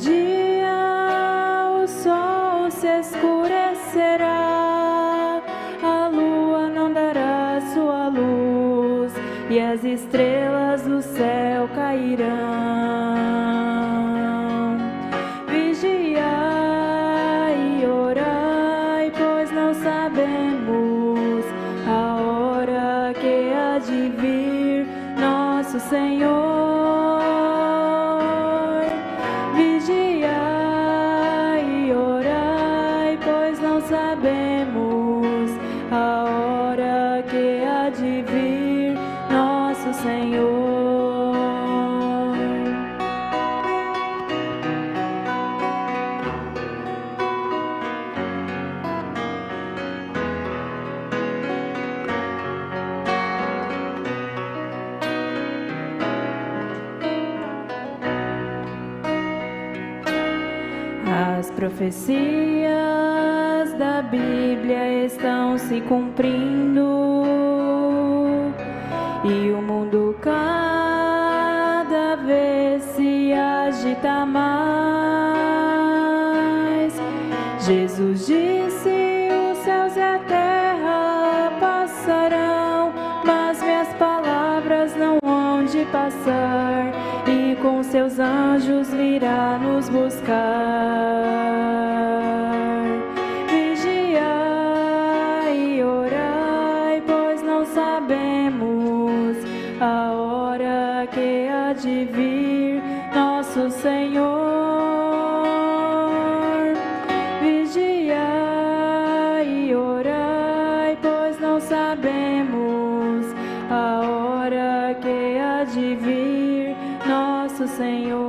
dia o sol se escurecerá, a lua não dará sua luz e as estrelas do céu cairão. Vigiai e orai, pois não sabemos a hora que há de vir nosso Senhor. Vigiai e orai, pois não sabemos a hora que há de vir nosso Senhor. As profecias da Bíblia estão se cumprindo e o mundo cada vez se agita mais. Jesus disse: os céus e a terra passarão, mas minhas palavras não hão de passar, e com seus anjos virá nos buscar. Vigiai e orai, pois não sabemos a hora que há de vir nosso Senhor. Vigiai e orai, pois não sabemos a hora que há de vir nosso Senhor.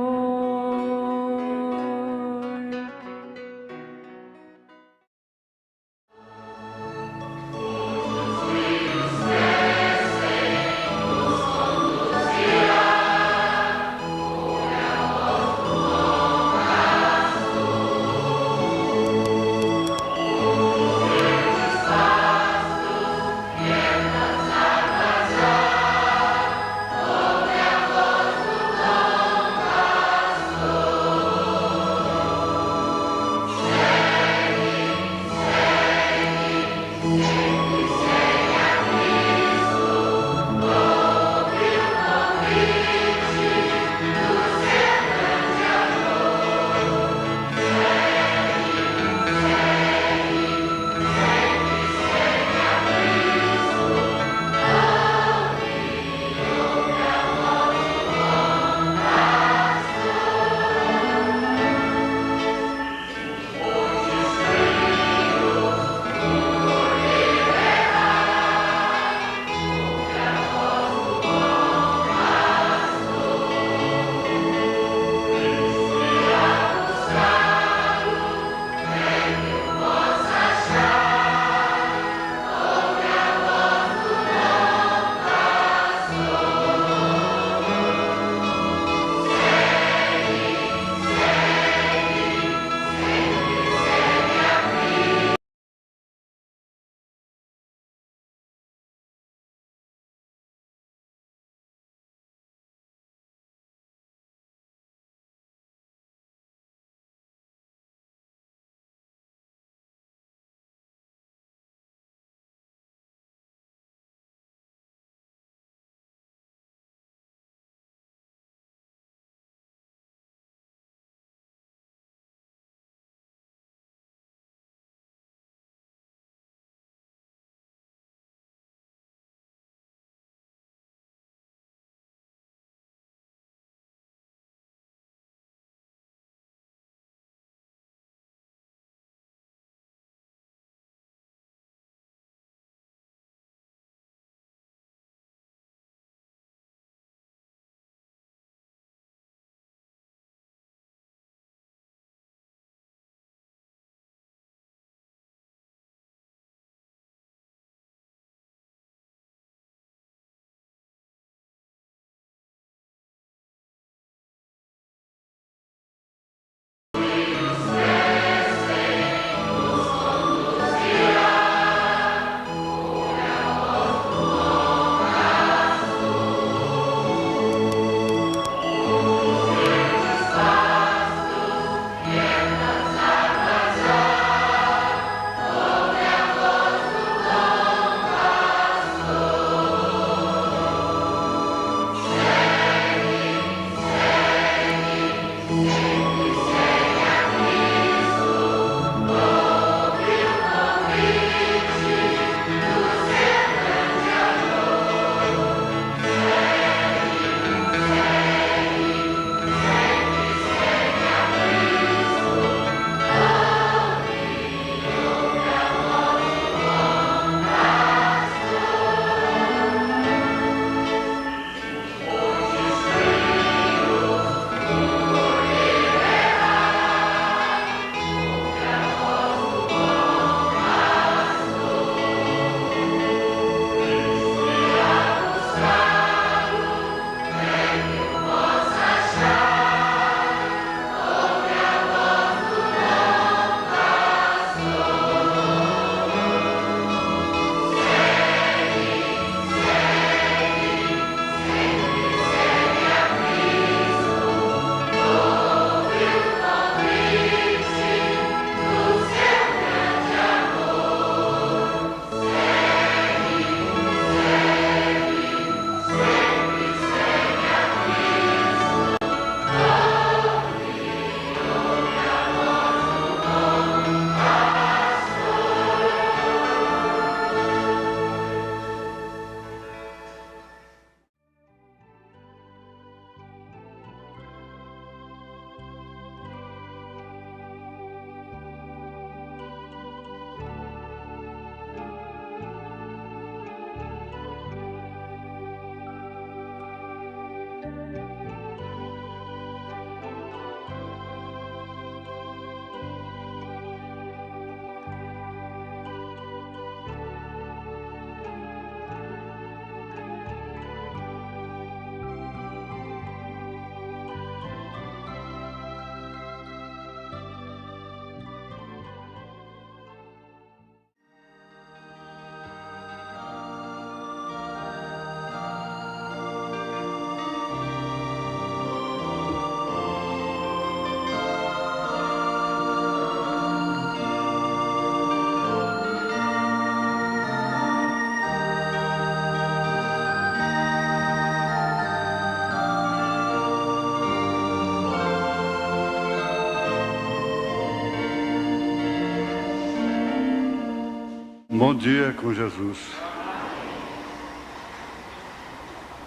Bom dia com Jesus.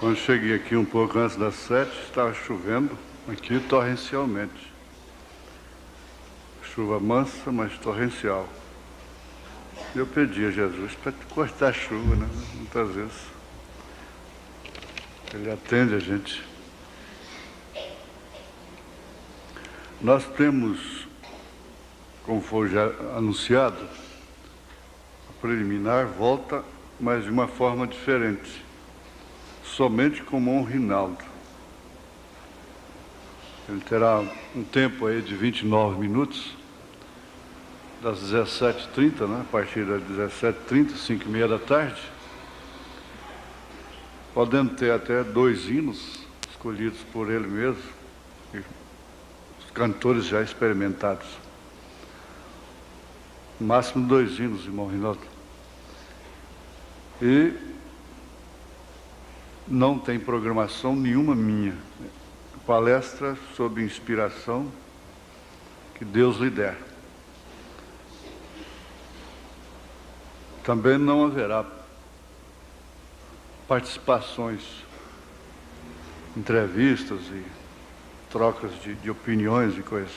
Quando cheguei aqui um pouco antes das 7, estava chovendo aqui torrencialmente. Chuva mansa, mas torrencial. Eu pedi a Jesus para cortar a chuva, né? Muitas vezes. Ele atende a gente. Nós temos, como foi já anunciado, a preliminar volta, mas de uma forma diferente. Somente com o irmão Rinaldo. Ele terá um tempo aí de 29 minutos, das 17h30, né? A partir das 17h30, 5h30 da tarde, podendo ter até 2 hinos escolhidos por ele mesmo, os cantores já experimentados. No máximo 2 hinos, irmão Rinaldo. E não tem programação nenhuma minha. Palestra sob inspiração que Deus lhe der. Também não haverá participações, entrevistas e trocas de opiniões e coisas.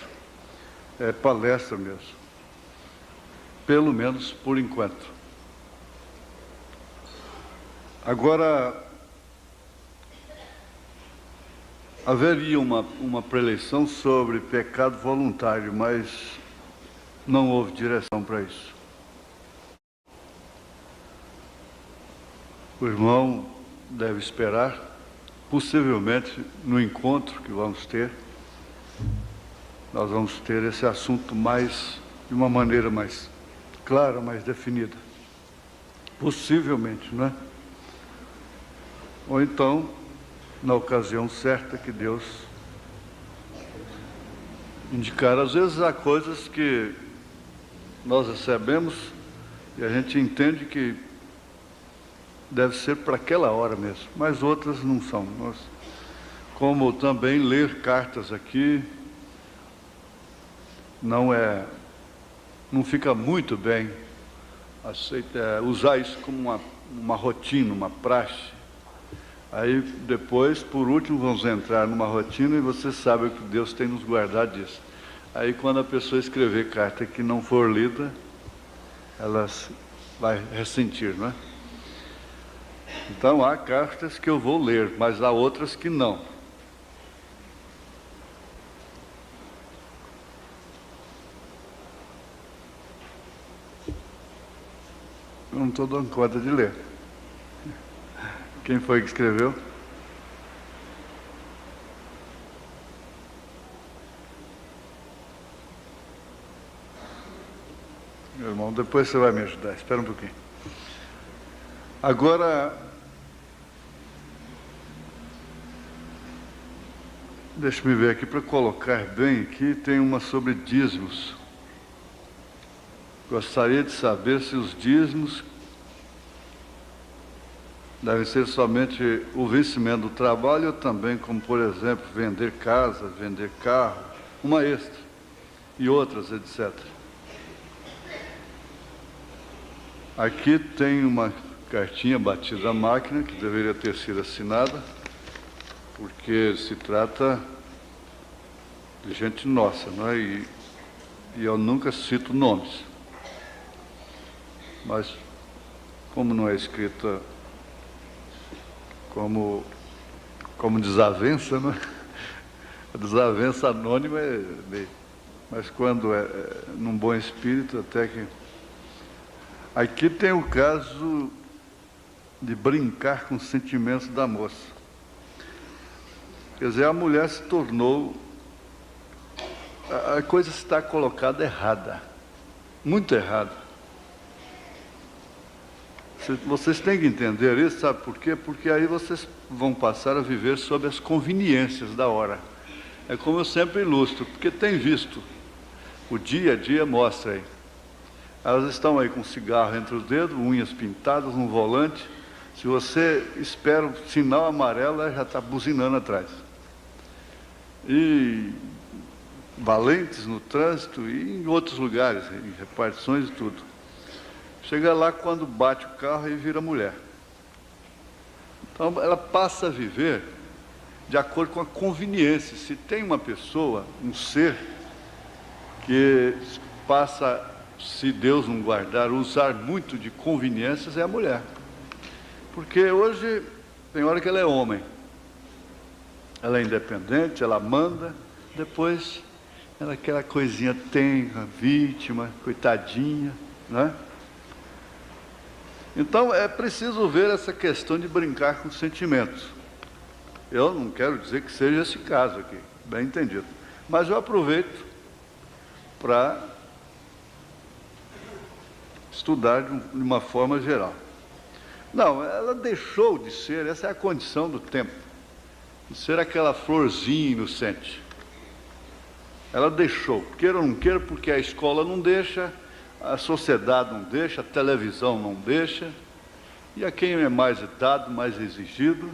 É palestra mesmo. Pelo menos por enquanto. Agora, haveria uma preleção sobre pecado voluntário, mas não houve direção para isso. O irmão deve esperar, possivelmente no encontro que vamos ter, nós vamos ter esse assunto de uma maneira mais clara, mais definida. Possivelmente, não é? Ou então, na ocasião certa que Deus indicar. Às vezes há coisas que nós recebemos e a gente entende que deve ser para aquela hora mesmo, mas outras não são. Como também ler cartas aqui, não fica muito bem usar isso como uma rotina, uma praxe. Aí depois, por último, vamos entrar numa rotina e você sabe o que Deus tem nos guardado disso. Aí quando a pessoa escrever carta que não for lida, ela vai ressentir, não é? Então há cartas que eu vou ler, mas há outras que não. Eu não estou dando conta de ler. Quem foi que escreveu? Meu irmão, depois você vai me ajudar. Espera um pouquinho. Agora, deixa-me ver aqui para colocar bem aqui. Tem uma sobre dízimos. Gostaria de saber se os dízimos devem ser somente o vencimento do trabalho ou também, como por exemplo, vender casa, vender carro, uma extra e outras, etc. Aqui tem uma cartinha batida à máquina que deveria ter sido assinada, porque se trata de gente nossa, não é? E eu nunca cito nomes. Mas, como não é escrita como desavença, né? A desavença anônima é meio... Mas quando é num bom espírito, até que... Aqui tem o caso de brincar com os sentimentos da moça. Quer dizer, a mulher se tornou... A coisa está colocada errada. Muito errada. Vocês têm que entender isso, sabe por quê? Porque aí vocês vão passar a viver sob as conveniências da hora. É como eu sempre ilustro, porque tem visto, o dia a dia mostra aí. Elas estão aí com cigarro entre os dedos, unhas pintadas, um volante. Se você espera o sinal amarelo, ela já está buzinando atrás. E valentes no trânsito e em outros lugares, em repartições e tudo. Chega lá, quando bate o carro e vira mulher. Então ela passa a viver de acordo com a conveniência. Se tem uma pessoa, um ser, que passa, se Deus não guardar, usar muito de conveniências, é a mulher. Porque hoje tem hora que ela é homem. Ela é independente, ela manda, depois ela é aquela coisinha tenra, vítima, coitadinha, né? Então é preciso ver essa questão de brincar com sentimentos. Eu não quero dizer que seja esse caso aqui, bem entendido. Mas eu aproveito para estudar de uma forma geral. Não, ela deixou de ser, essa é a condição do tempo, de ser aquela florzinha inocente. Ela deixou, queira ou não queira, porque a escola não deixa, a sociedade não deixa, a televisão não deixa, e a quem é mais dado, mais exigido.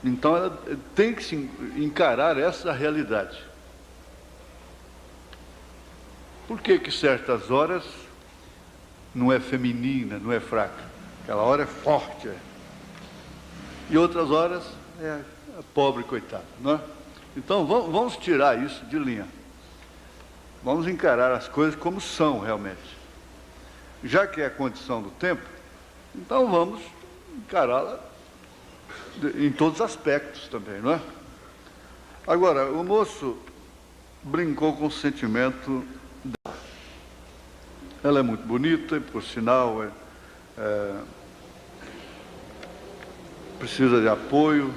Então ela tem que se encarar essa realidade. Por que que certas horas não é feminina, não é fraca? Aquela hora é forte, e outras horas é pobre, coitada, não é? Então vamos tirar isso de linha. Vamos encarar as coisas como são realmente. Já que é a condição do tempo, então vamos encará-la em todos os aspectos também, não é? Agora, o moço brincou com o sentimento dela. Ela é muito bonita, e por sinal precisa de apoio.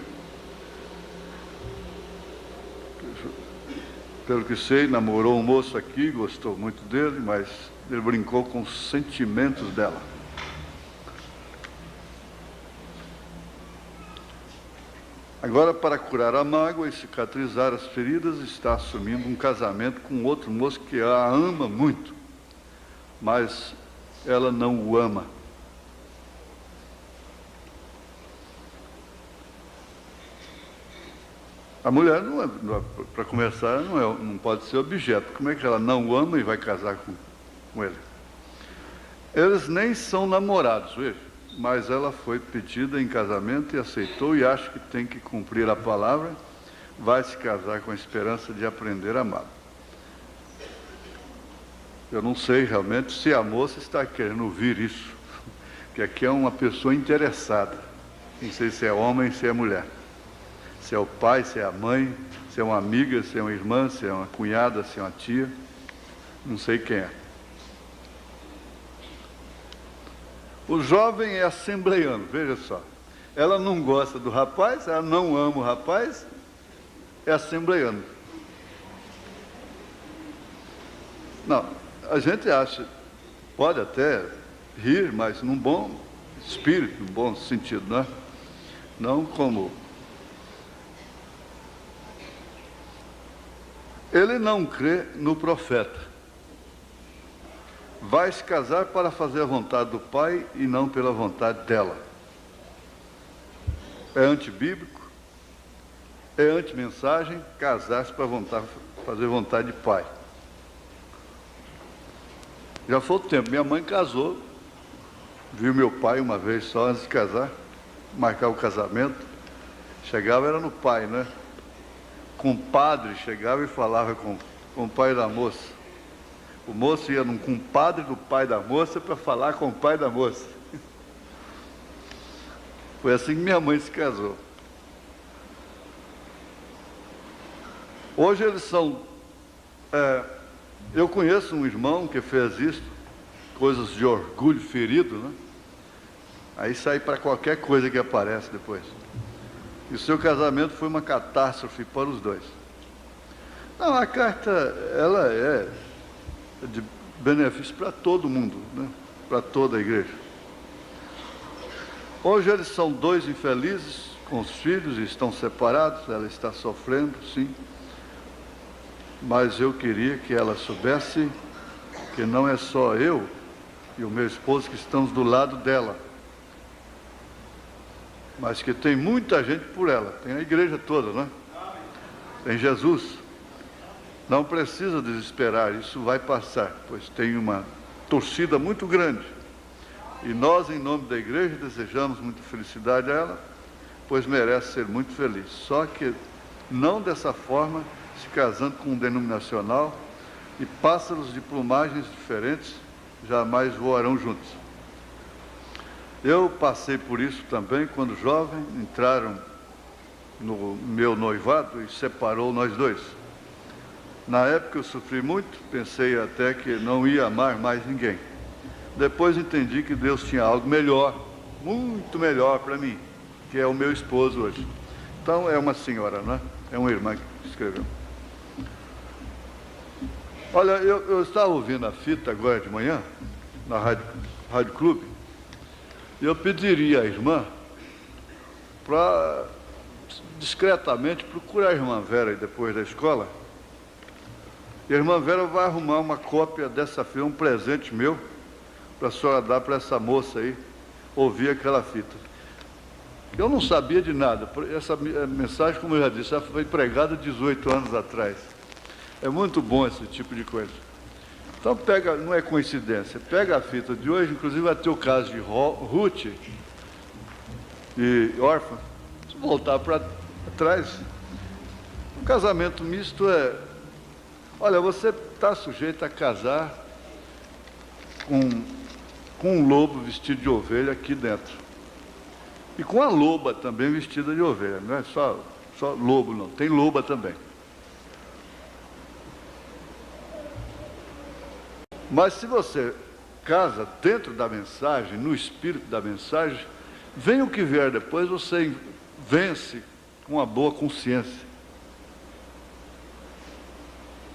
Pelo que sei, namorou um moço aqui, gostou muito dele, mas ele brincou com os sentimentos dela. Agora, para curar a mágoa e cicatrizar as feridas, está assumindo um casamento com outro moço que a ama muito, mas ela não o ama. A mulher, para começar, não pode ser objeto. Como é que ela não o ama e vai casar com ele? Eles nem são namorados, veja, mas ela foi pedida em casamento e aceitou, e acha que tem que cumprir a palavra, vai se casar com a esperança de aprender a amar. Eu não sei realmente se a moça está querendo ouvir isso, que aqui é uma pessoa interessada. Não sei se é homem, se é mulher. Se é o pai, se é a mãe, se é uma amiga, se é uma irmã, se é uma cunhada, se é uma tia, não sei quem é. O jovem é assembleiano, veja só. Ela não gosta do rapaz, ela não ama o rapaz, é assembleiano. Não, a gente acha, pode até rir, mas num bom espírito, num bom sentido, não é? Não como... Ele não crê no profeta. Vai se casar para fazer a vontade do pai e não pela vontade dela. É antibíblico, é antimensagem, casar-se para fazer vontade de pai. Já foi o tempo, minha mãe casou, viu meu pai uma vez só antes de casar, marcar o casamento, chegava era no pai, né? Compadre chegava e falava com o pai da moça. O moço ia num compadre do pai da moça para falar com o pai da moça. Foi assim que minha mãe se casou. Hoje eles são... eu conheço um irmão que fez isso, coisas de orgulho ferido, né? Aí sai para qualquer coisa que aparece depois. E o seu casamento foi uma catástrofe para os dois. Não, a carta, ela é de benefício para todo mundo, né? Para toda a igreja. Hoje eles são dois infelizes com os filhos e estão separados, ela está sofrendo, sim. Mas eu queria que ela soubesse que não é só eu e o meu esposo que estamos do lado dela, mas que tem muita gente por ela, tem a igreja toda, né? Tem Jesus. Não precisa desesperar, isso vai passar, pois tem uma torcida muito grande. E nós, em nome da igreja, desejamos muita felicidade a ela, pois merece ser muito feliz. Só que não dessa forma, se casando com um denominacional, e pássaros de plumagens diferentes jamais voarão juntos. Eu passei por isso também quando jovem, entraram no meu noivado e separou nós dois. Na época eu sofri muito, pensei até que não ia amar mais ninguém. Depois entendi que Deus tinha algo melhor, muito melhor para mim, que é o meu esposo hoje. Então é uma senhora, não é? É uma irmã que escreveu. Olha, eu estava ouvindo a fita agora de manhã, na Rádio Clube, e eu pediria à irmã para discretamente procurar a irmã Vera aí depois da escola. E a irmã Vera vai arrumar uma cópia dessa fita, um presente meu, para a senhora dar para essa moça aí, ouvir aquela fita. Eu não sabia de nada. Essa mensagem, como eu já disse, ela foi pregada 18 anos atrás. É muito bom esse tipo de coisa. Então pega, não é coincidência, pega a fita de hoje, inclusive vai ter o caso de Ruth e órfã. Se voltar para trás, um casamento misto é... Olha, você está sujeito a casar com um lobo vestido de ovelha aqui dentro. E com a loba também vestida de ovelha. Não é só lobo, não. Tem loba também. Mas se você casa dentro da mensagem, no espírito da mensagem, vem o que vier depois, você vence com uma boa consciência.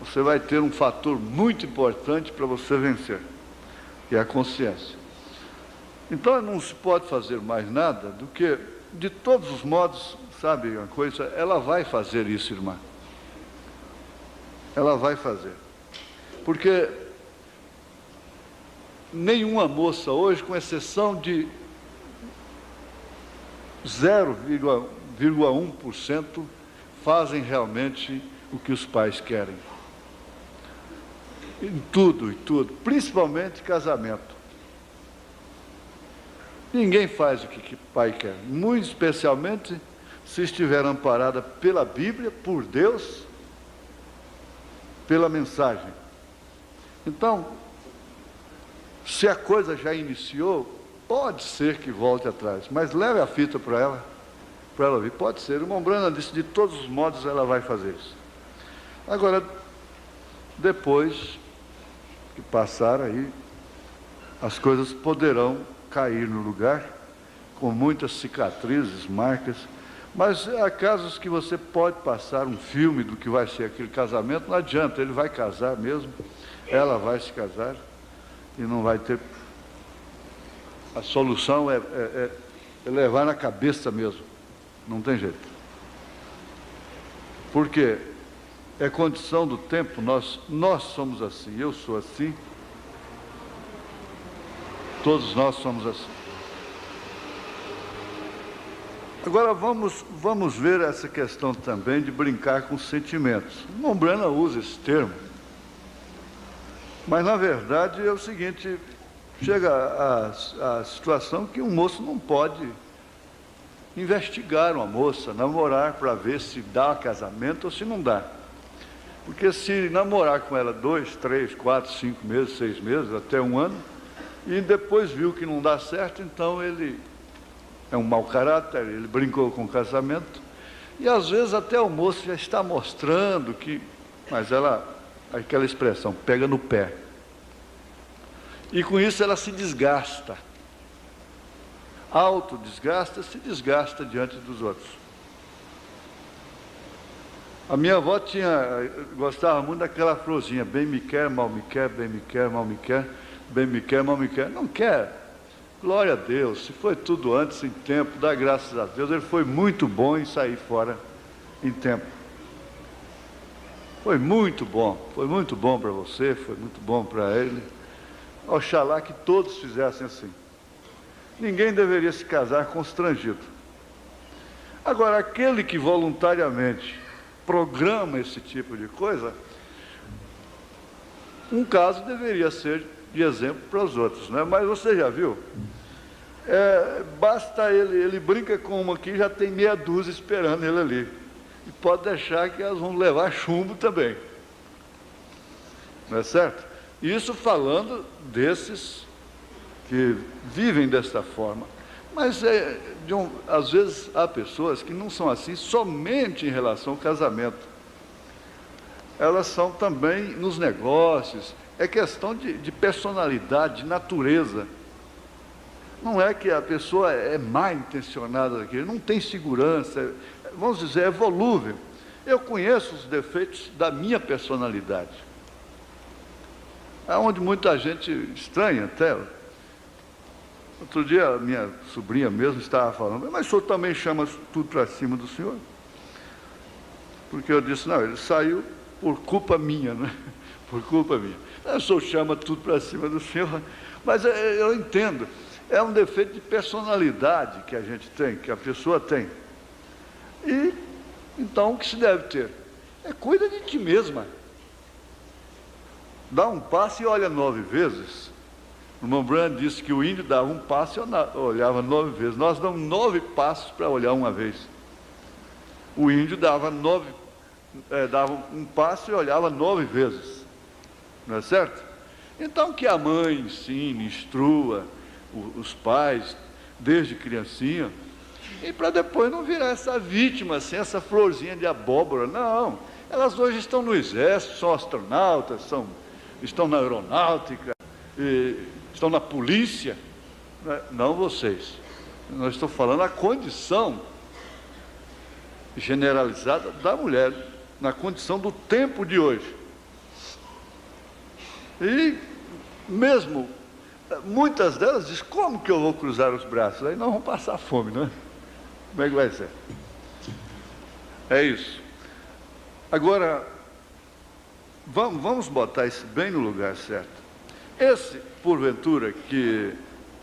Você vai ter um fator muito importante para você vencer, que é a consciência. Então não se pode fazer mais nada do que, de todos os modos, sabe uma coisa, ela vai fazer isso, irmã. Ela vai fazer. Porque nenhuma moça hoje, com exceção de 0,1%, fazem realmente o que os pais querem. Em tudo, principalmente casamento. Ninguém faz o que o pai quer, muito especialmente se estiver amparada pela Bíblia, por Deus, pela mensagem. Então, se a coisa já iniciou, pode ser que volte atrás, mas leve a fita para ela ouvir. Pode ser. O irmão Branham disse, de todos os modos ela vai fazer isso. Agora, depois que passar aí, as coisas poderão cair no lugar, com muitas cicatrizes, marcas, mas há casos que você pode passar um filme do que vai ser aquele casamento, não adianta, ele vai casar mesmo, ela vai se casar, e não vai ter... A solução é levar na cabeça mesmo, não tem jeito. Porque é condição do tempo, nós somos assim, eu sou assim, todos nós somos assim. Agora vamos ver essa questão também de brincar com sentimentos. O irmão Branham usa esse termo, mas na verdade é o seguinte, chega a situação que um moço não pode investigar uma moça, namorar para ver se dá casamento ou se não dá. Porque se namorar com ela 2, 3, 4, 5 meses, 6 meses, até um ano, e depois viu que não dá certo, então ele é um mau caráter, ele brincou com o casamento, e às vezes até o moço já está mostrando que, mas ela, aquela expressão, pega no pé. E com isso ela se desgasta. Autodesgasta, se desgasta diante dos outros. A minha avó gostava muito daquela florzinha, bem me quer, mal me quer, bem me quer, mal me quer, bem me quer, mal me quer. Não quer. Glória a Deus, se foi tudo antes em tempo, dá graças a Deus, ele foi muito bom em sair fora em tempo. Foi muito bom para você, foi muito bom para ele. Oxalá que todos fizessem assim. Ninguém deveria se casar constrangido. Agora, aquele que voluntariamente programa esse tipo de coisa, um caso deveria ser de exemplo para os outros, né? Mas você já viu? Basta ele brinca com uma aqui, já tem meia dúzia esperando ele ali. E pode deixar que elas vão levar chumbo também. Não é certo? Isso falando desses que vivem desta forma. Mas às vezes há pessoas que não são assim somente em relação ao casamento. Elas são também nos negócios. É questão de personalidade, de natureza. Não é que a pessoa é mal intencionada daquilo, não tem segurança, vamos dizer, é volúvel. Eu conheço os defeitos da minha personalidade. É onde muita gente estranha até. Outro dia a minha sobrinha mesmo estava falando, mas o senhor também chama tudo para cima do senhor? Porque eu disse, não, ele saiu por culpa minha, né? Por culpa minha. O senhor chama tudo para cima do senhor, mas eu entendo. É um defeito de personalidade que a gente tem, que a pessoa tem. E, então, o que se deve ter? Cuida de ti mesma. Dá um passo e olha 9 vezes. O irmão Brand disse que o índio dava um passo e olhava 9 vezes. Nós damos 9 passos para olhar uma vez. O índio dava um passo e olhava 9 vezes. Não é certo? Então, que a mãe ensine, instrua os pais, desde criancinha, e para depois não virar essa vítima, assim, essa florzinha de abóbora. Não, elas hoje estão no exército, são astronautas, estão na aeronáutica, estão na polícia. Não vocês. Nós estamos falando a condição generalizada da mulher, na condição do tempo de hoje. E mesmo muitas delas dizem, como que eu vou cruzar os braços? Aí nós vamos passar fome, não é? Como é que vai ser? É isso. Agora, vamos botar isso bem no lugar certo. Esse, porventura, que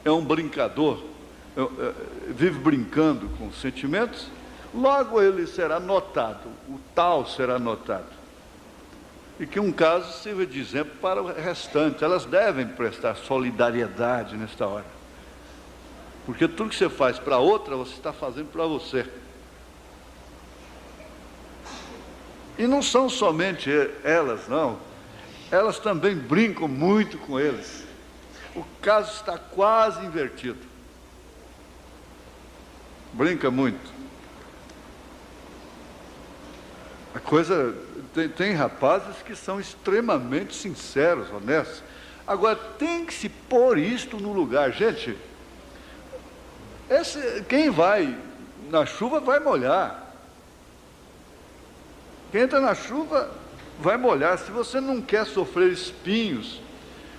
é um brincador, vive brincando com sentimentos, logo ele será notado, o tal será notado. E que um caso sirva de exemplo para o restante. Elas devem prestar solidariedade nesta hora. Porque tudo que você faz para outra, você está fazendo para você. E não são somente elas, não. Elas também brincam muito com eles. O caso está quase invertido. Brinca muito. A coisa... Tem rapazes que são extremamente sinceros, honestos. Agora, tem que se pôr isto no lugar. Gente, quem vai na chuva vai molhar. Quem entra na chuva vai molhar. Se você não quer sofrer espinhos,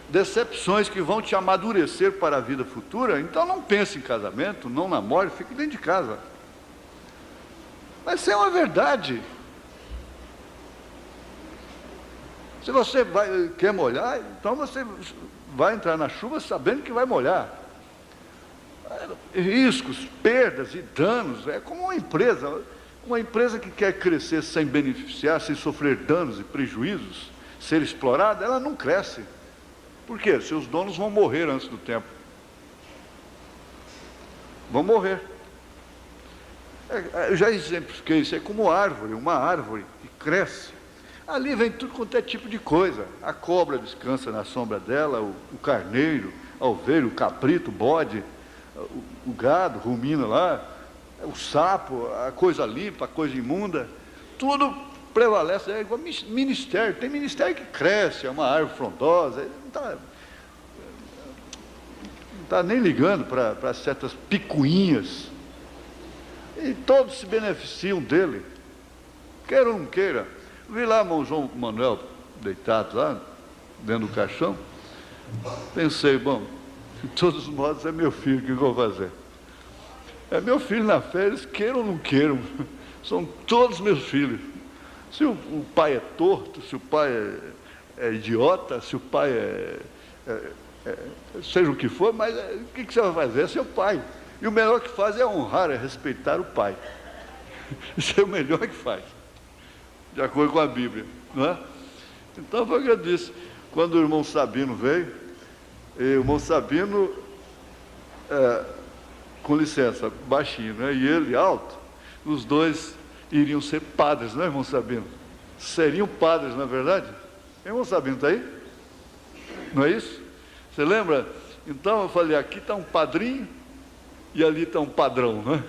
decepções que vão te amadurecer para a vida futura, então não pense em casamento, não namore, fique dentro de casa. Mas isso é uma verdade. Se você quer molhar, então você vai entrar na chuva sabendo que vai molhar. Riscos, perdas e danos, é como uma empresa que quer crescer sem beneficiar, sem sofrer danos e prejuízos, ser explorada, ela não cresce. Por quê? Seus donos vão morrer antes do tempo. Vão morrer. Eu já exemplifiquei isso, é como uma árvore que cresce. Ali vem tudo quanto é tipo de coisa. A cobra descansa na sombra dela, o carneiro, a ovelha, o cabrito, o bode, o gado rumina lá, o sapo, a coisa limpa, a coisa imunda, tudo prevalece. É igual ministério. Tem ministério que cresce, é uma árvore frondosa, não está nem ligando para certas picuinhas. E todos se beneficiam dele, queira ou não queira. Vi lá o irmão João Manuel deitado lá, dentro do caixão. Pensei, bom, de todos os modos é meu filho, o que eu vou fazer? É meu filho na férias, queiram ou não queiram, são todos meus filhos. Se o pai é torto, se o pai é idiota, se o pai seja o que for, mas o que você vai fazer? É seu pai. E o melhor que faz é honrar, é respeitar o pai. Isso é o melhor que faz, de acordo com a Bíblia, não é? Então foi o que eu disse. Quando o irmão Sabino veio, E o irmão Sabino, com licença, baixinho, né? E ele alto, os dois iriam ser padres, não é, irmão Sabino? Seriam padres, não é verdade? Irmão Sabino, está aí? Não é isso? Você lembra? Então eu falei, aqui está um padrinho e ali está um padrão, né?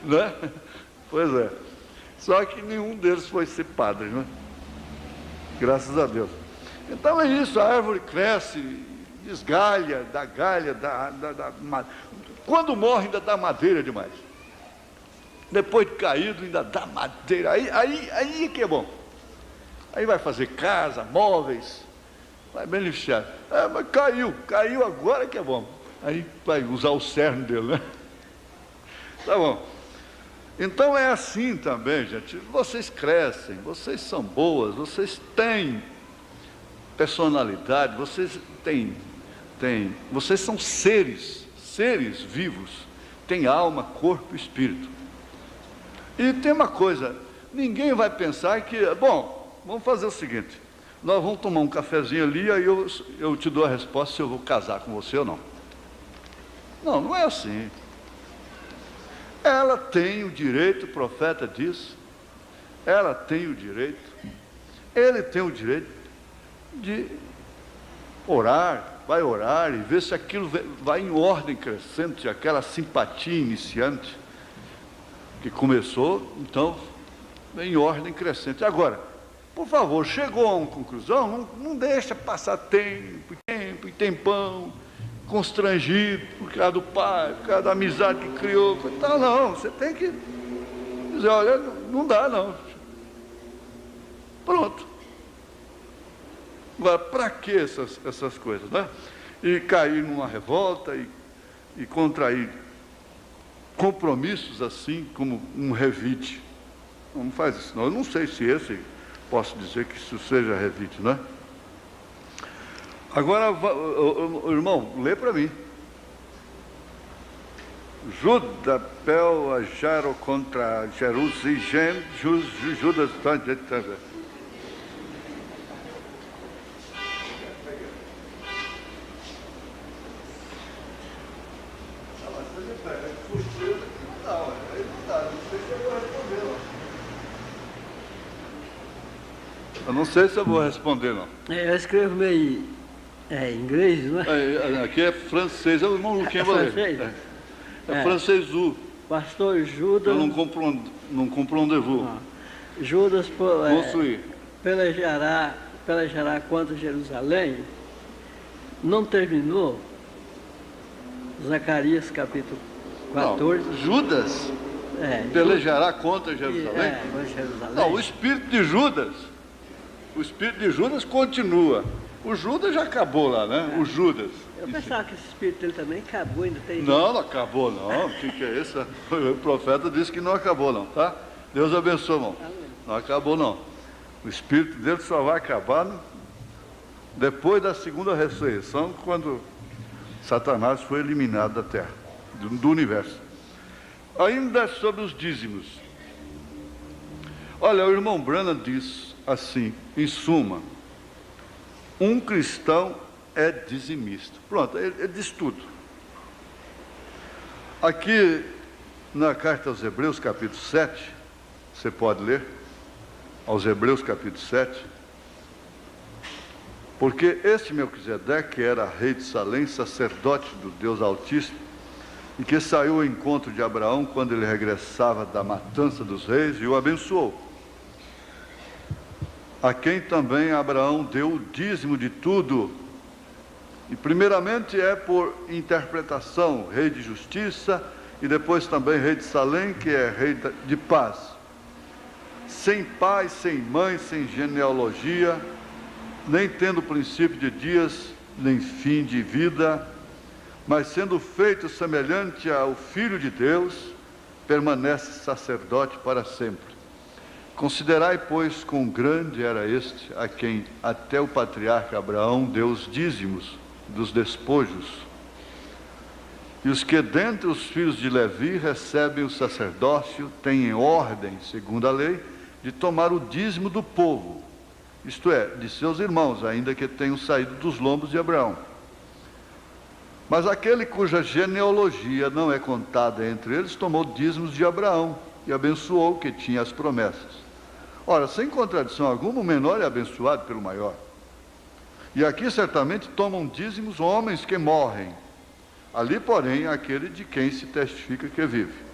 Não é? Pois é. Só que nenhum deles foi ser padre, né? Graças a Deus. Então é isso, a árvore cresce, desgalha, dá galha, quando morre ainda dá madeira demais. Depois de caído ainda dá madeira, aí que é bom. Aí vai fazer casa, móveis, vai beneficiar. Mas caiu agora que é bom. Aí vai usar o cerne dele, né? Tá bom. Então é assim também, gente. Vocês crescem, vocês são boas, vocês têm personalidade, vocês vocês são seres vivos, têm alma, corpo e espírito. E tem uma coisa, ninguém vai pensar que, bom, vamos fazer o seguinte, nós vamos tomar um cafezinho ali, aí eu te dou a resposta se eu vou casar com você ou não. Não, não é assim. Ela tem o direito, o profeta diz, ela tem o direito, ele tem o direito de orar, vai orar e ver se aquilo vai em ordem crescente, aquela simpatia iniciante que começou, então, em ordem crescente. Agora, por favor, chegou a uma conclusão, não deixa passar tempo e tempão, constrangido por causa do pai, por causa da amizade que criou, tal, não, você tem que dizer, olha, não dá não. Pronto. Agora, para que essas coisas, né? E cair numa revolta e contrair compromissos assim como um revite. Não faz isso não. Eu não sei se posso dizer que isso seja revite, né? Agora, irmão, lê para mim. Judas pel ajaro contra Jerusalém, Judas. Eu não sei se eu vou responder, não. Eu escrevo meio inglês, não é? Aqui é francês, o irmão Luquinha vai ler. É francês. Pastor Judas. Eu não compreendez-vous. Judas pelejará contra Jerusalém. Não terminou? Zacarias capítulo 14. Não, Judas pelejará contra Jerusalém? Jerusalém. Não, o espírito de Judas continua. O Judas já acabou lá, né? O Judas. Eu pensava que esse espírito dele também acabou, ainda tem... Não acabou não. O que é isso? O profeta disse que não acabou não, tá? Deus abençoe, irmão. Não acabou não. O espírito dele só vai acabar depois da segunda ressurreição, quando Satanás foi eliminado da terra, do universo. Ainda sobre os dízimos. Olha, o irmão Branham diz assim, em suma, um cristão é dizimista. Pronto, ele diz tudo. Aqui na carta aos Hebreus, capítulo 7, você pode ler, aos Hebreus, capítulo 7, porque este Melquisedeque era rei de Salém, sacerdote do Deus Altíssimo, e que saiu ao encontro de Abraão quando ele regressava da matança dos reis e o abençoou. A quem também Abraão deu o dízimo de tudo. E primeiramente é por interpretação, rei de justiça, e depois também rei de Salém, que é rei de paz. Sem pai, sem mãe, sem genealogia, nem tendo princípio de dias, nem fim de vida, mas sendo feito semelhante ao Filho de Deus, permanece sacerdote para sempre. Considerai, pois, quão grande era este, a quem até o patriarca Abraão deu os dízimos dos despojos. E os que dentre os filhos de Levi recebem o sacerdócio, têm ordem, segundo a lei, de tomar o dízimo do povo, isto é, de seus irmãos, ainda que tenham saído dos lombos de Abraão. Mas aquele cuja genealogia não é contada entre eles, tomou dízimos de Abraão e abençoou o que tinha as promessas. Ora, sem contradição alguma, o menor é abençoado pelo maior. E aqui certamente tomam dízimos homens que morrem. Ali, porém, aquele de quem se testifica que vive.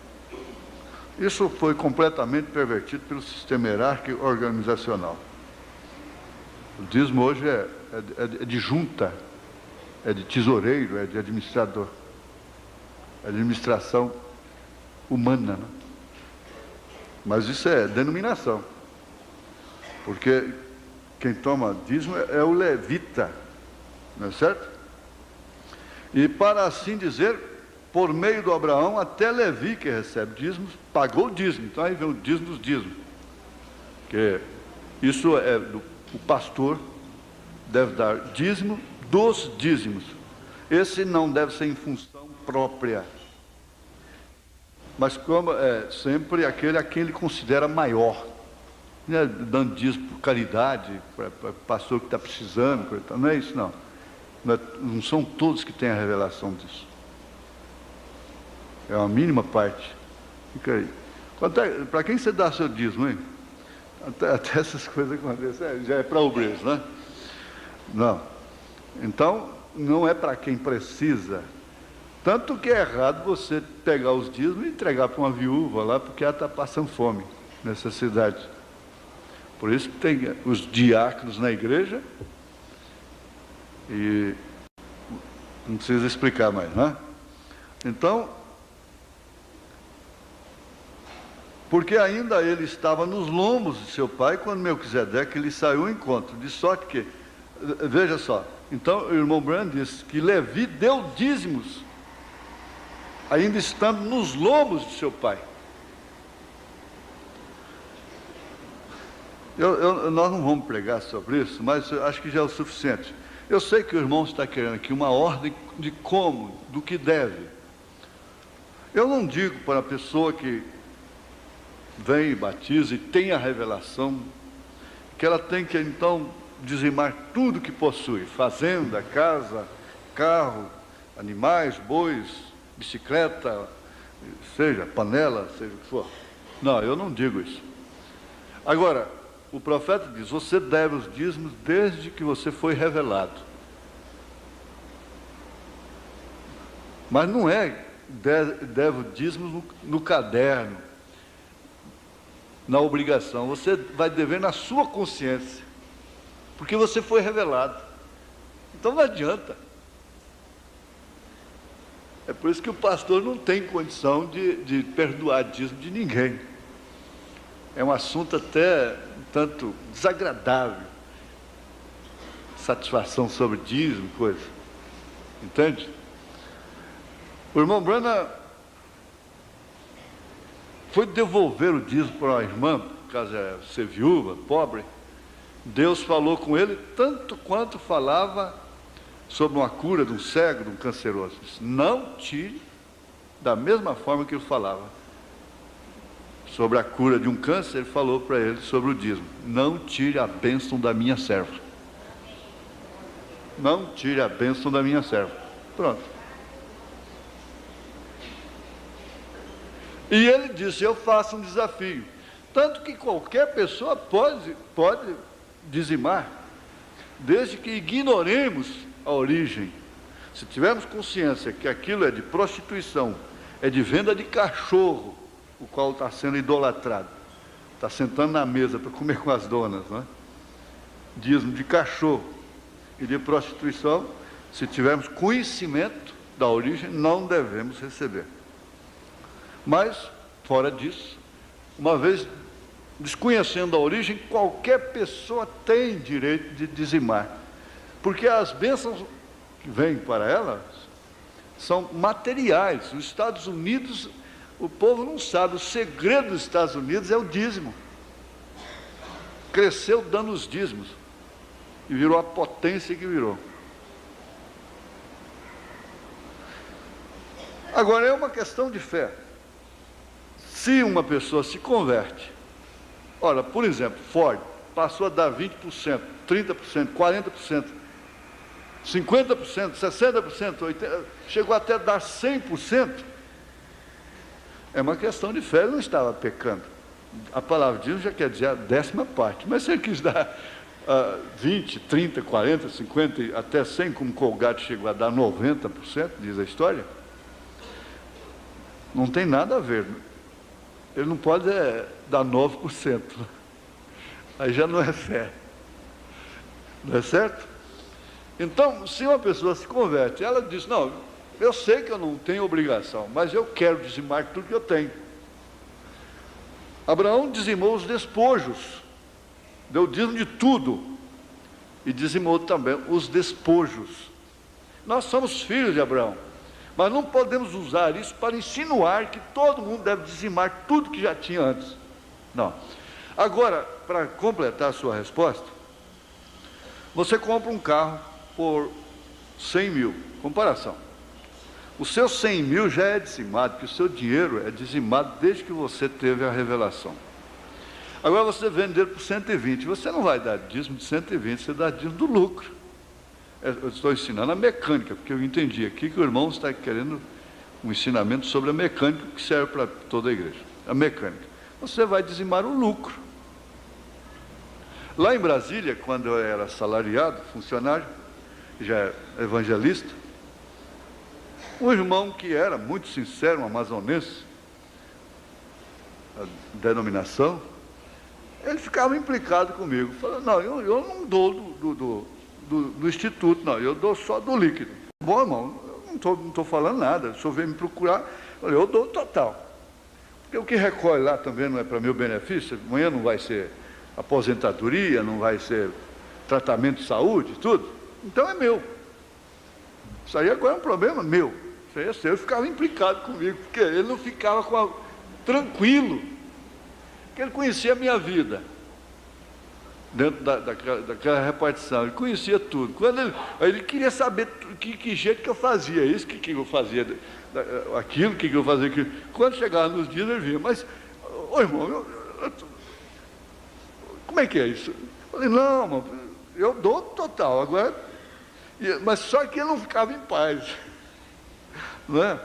Isso foi completamente pervertido pelo sistema hierárquico organizacional. O dízimo hoje é de junta, é de tesoureiro, é de administrador. É administração humana, né? Mas isso é denominação. Porque quem toma dízimo é o levita, não é certo? E para assim dizer, por meio do Abraão, até Levi, que recebe dízimos, pagou o dízimo. Então aí vem o dízimo dos dízimos. Que isso é o pastor deve dar dízimo dos dízimos. Esse não deve ser em função própria, mas como é sempre aquele a quem ele considera maior, né? Dando dízimo por caridade, para pastor que está precisando, não é isso não. Não são todos que têm a revelação disso. É uma mínima parte. Fica aí. Para quem você dá seu dízimo, hein? Até essas coisas acontecem. Já é para obreiros, né? Não. Então, não é para quem precisa. Tanto que é errado você pegar os dízimos e entregar para uma viúva lá, porque ela está passando fome, necessidade. Por isso que tem os diáconos na igreja, e não precisa explicar mais, né? Então, porque ainda ele estava nos lombos de seu pai, quando Melquisedeque lhe saiu ao encontro, de sorte que, veja só, então o irmão Branham disse que Levi deu dízimos, ainda estando nos lombos de seu pai. Nós não vamos pregar sobre isso, mas eu acho que já é o suficiente. Eu sei que o irmão está querendo aqui uma ordem de como, do que deve. Eu não digo para a pessoa que vem e batiza e tem a revelação, que ela tem que então dizimar tudo que possui, fazenda, casa, carro, animais, bois, bicicleta, seja panela, seja o que for. Não, eu não digo isso. Agora, o profeta diz, você deve os dízimos desde que você foi revelado. Mas não é deve os dízimos no caderno, na obrigação. Você vai dever na sua consciência, porque você foi revelado. Então não adianta. É por isso que o pastor não tem condição de perdoar dízimo de ninguém. É um assunto até um tanto desagradável. Satisfação sobre dízimo, coisa. Entende? O irmão Branham foi devolver o dízimo para a irmã, por causa de ser viúva, pobre. Deus falou com ele tanto quanto falava sobre uma cura de um cego, de um canceroso. Disse, não tire da mesma forma que ele falava. Sobre a cura de um câncer, ele falou para ele sobre o dízimo. Não tire a bênção da minha serva. Não tire a bênção da minha serva. Pronto. E ele disse, eu faço um desafio. Tanto que qualquer pessoa pode dizimar, desde que ignoremos a origem. Se tivermos consciência que aquilo é de prostituição, é de venda de cachorro, o qual está sendo idolatrado, está sentando na mesa para comer com as donas, não é? Dízimo de cachorro e de prostituição, se tivermos conhecimento da origem, não devemos receber. Mas, fora disso, uma vez desconhecendo a origem, qualquer pessoa tem direito de dizimar, porque as bênçãos que vêm para elas são materiais. Os Estados Unidos, o povo não sabe, o segredo dos Estados Unidos é o dízimo. Cresceu dando os dízimos e virou a potência que virou. Agora é uma questão de fé. Se uma pessoa se converte, ora, por exemplo, Ford passou a dar 20%, 30%, 40%, 50%, 60%, 80%, chegou até a dar 100%. É uma questão de fé, ele não estava pecando. A palavra de Deus já quer dizer a 10ª parte, mas se ele quis dar 20, 30, 40, 50, até 100, como Colgate chegou a dar 90%, diz a história, não tem nada a ver. Ele não pode dar 9%. Aí já não é fé. Não é certo? Então, se uma pessoa se converte, ela diz, não, eu sei que eu não tenho obrigação, mas eu quero dizimar tudo que eu tenho. Abraão dizimou os despojos, deu dízimo de tudo, e dizimou também os despojos. Nós somos filhos de Abraão, mas não podemos usar isso para insinuar que todo mundo deve dizimar tudo que já tinha antes. Não. Agora, para completar a sua resposta, você compra um carro por 100 mil, comparação. O seu 100 mil já é dizimado, porque o seu dinheiro é dizimado desde que você teve a revelação. Agora você vende ele por 120, você não vai dar dízimo de 120, você dá dízimo do lucro. Eu estou ensinando a mecânica, porque eu entendi aqui que o irmão está querendo um ensinamento sobre a mecânica, que serve para toda a igreja. A mecânica. Você vai dizimar o lucro. Lá em Brasília, quando eu era assalariado, funcionário, já evangelista, um irmão que era muito sincero, um amazonense, a denominação, ele ficava implicado comigo, falando, não, eu não dou do instituto, não, eu dou só do líquido. Bom, irmão, eu não estou falando nada, o senhor veio me procurar, eu dou total. Porque o que recolhe lá também não é para meu benefício, amanhã não vai ser aposentadoria, não vai ser tratamento de saúde, tudo, então é meu. Isso aí agora é um problema meu, isso aí é seu. Ele ficava implicado comigo, porque ele não ficava tranquilo, porque ele conhecia a minha vida, dentro daquela repartição, ele conhecia tudo. Quando ele queria saber que jeito que eu fazia isso, que eu fazia aquilo, que eu fazia aquilo. Quando chegava nos dias, ele vinha, mas, ô irmão, como é que é isso? Eu falei, não, irmão, eu dou total, agora, mas só que ele não ficava em paz, não é?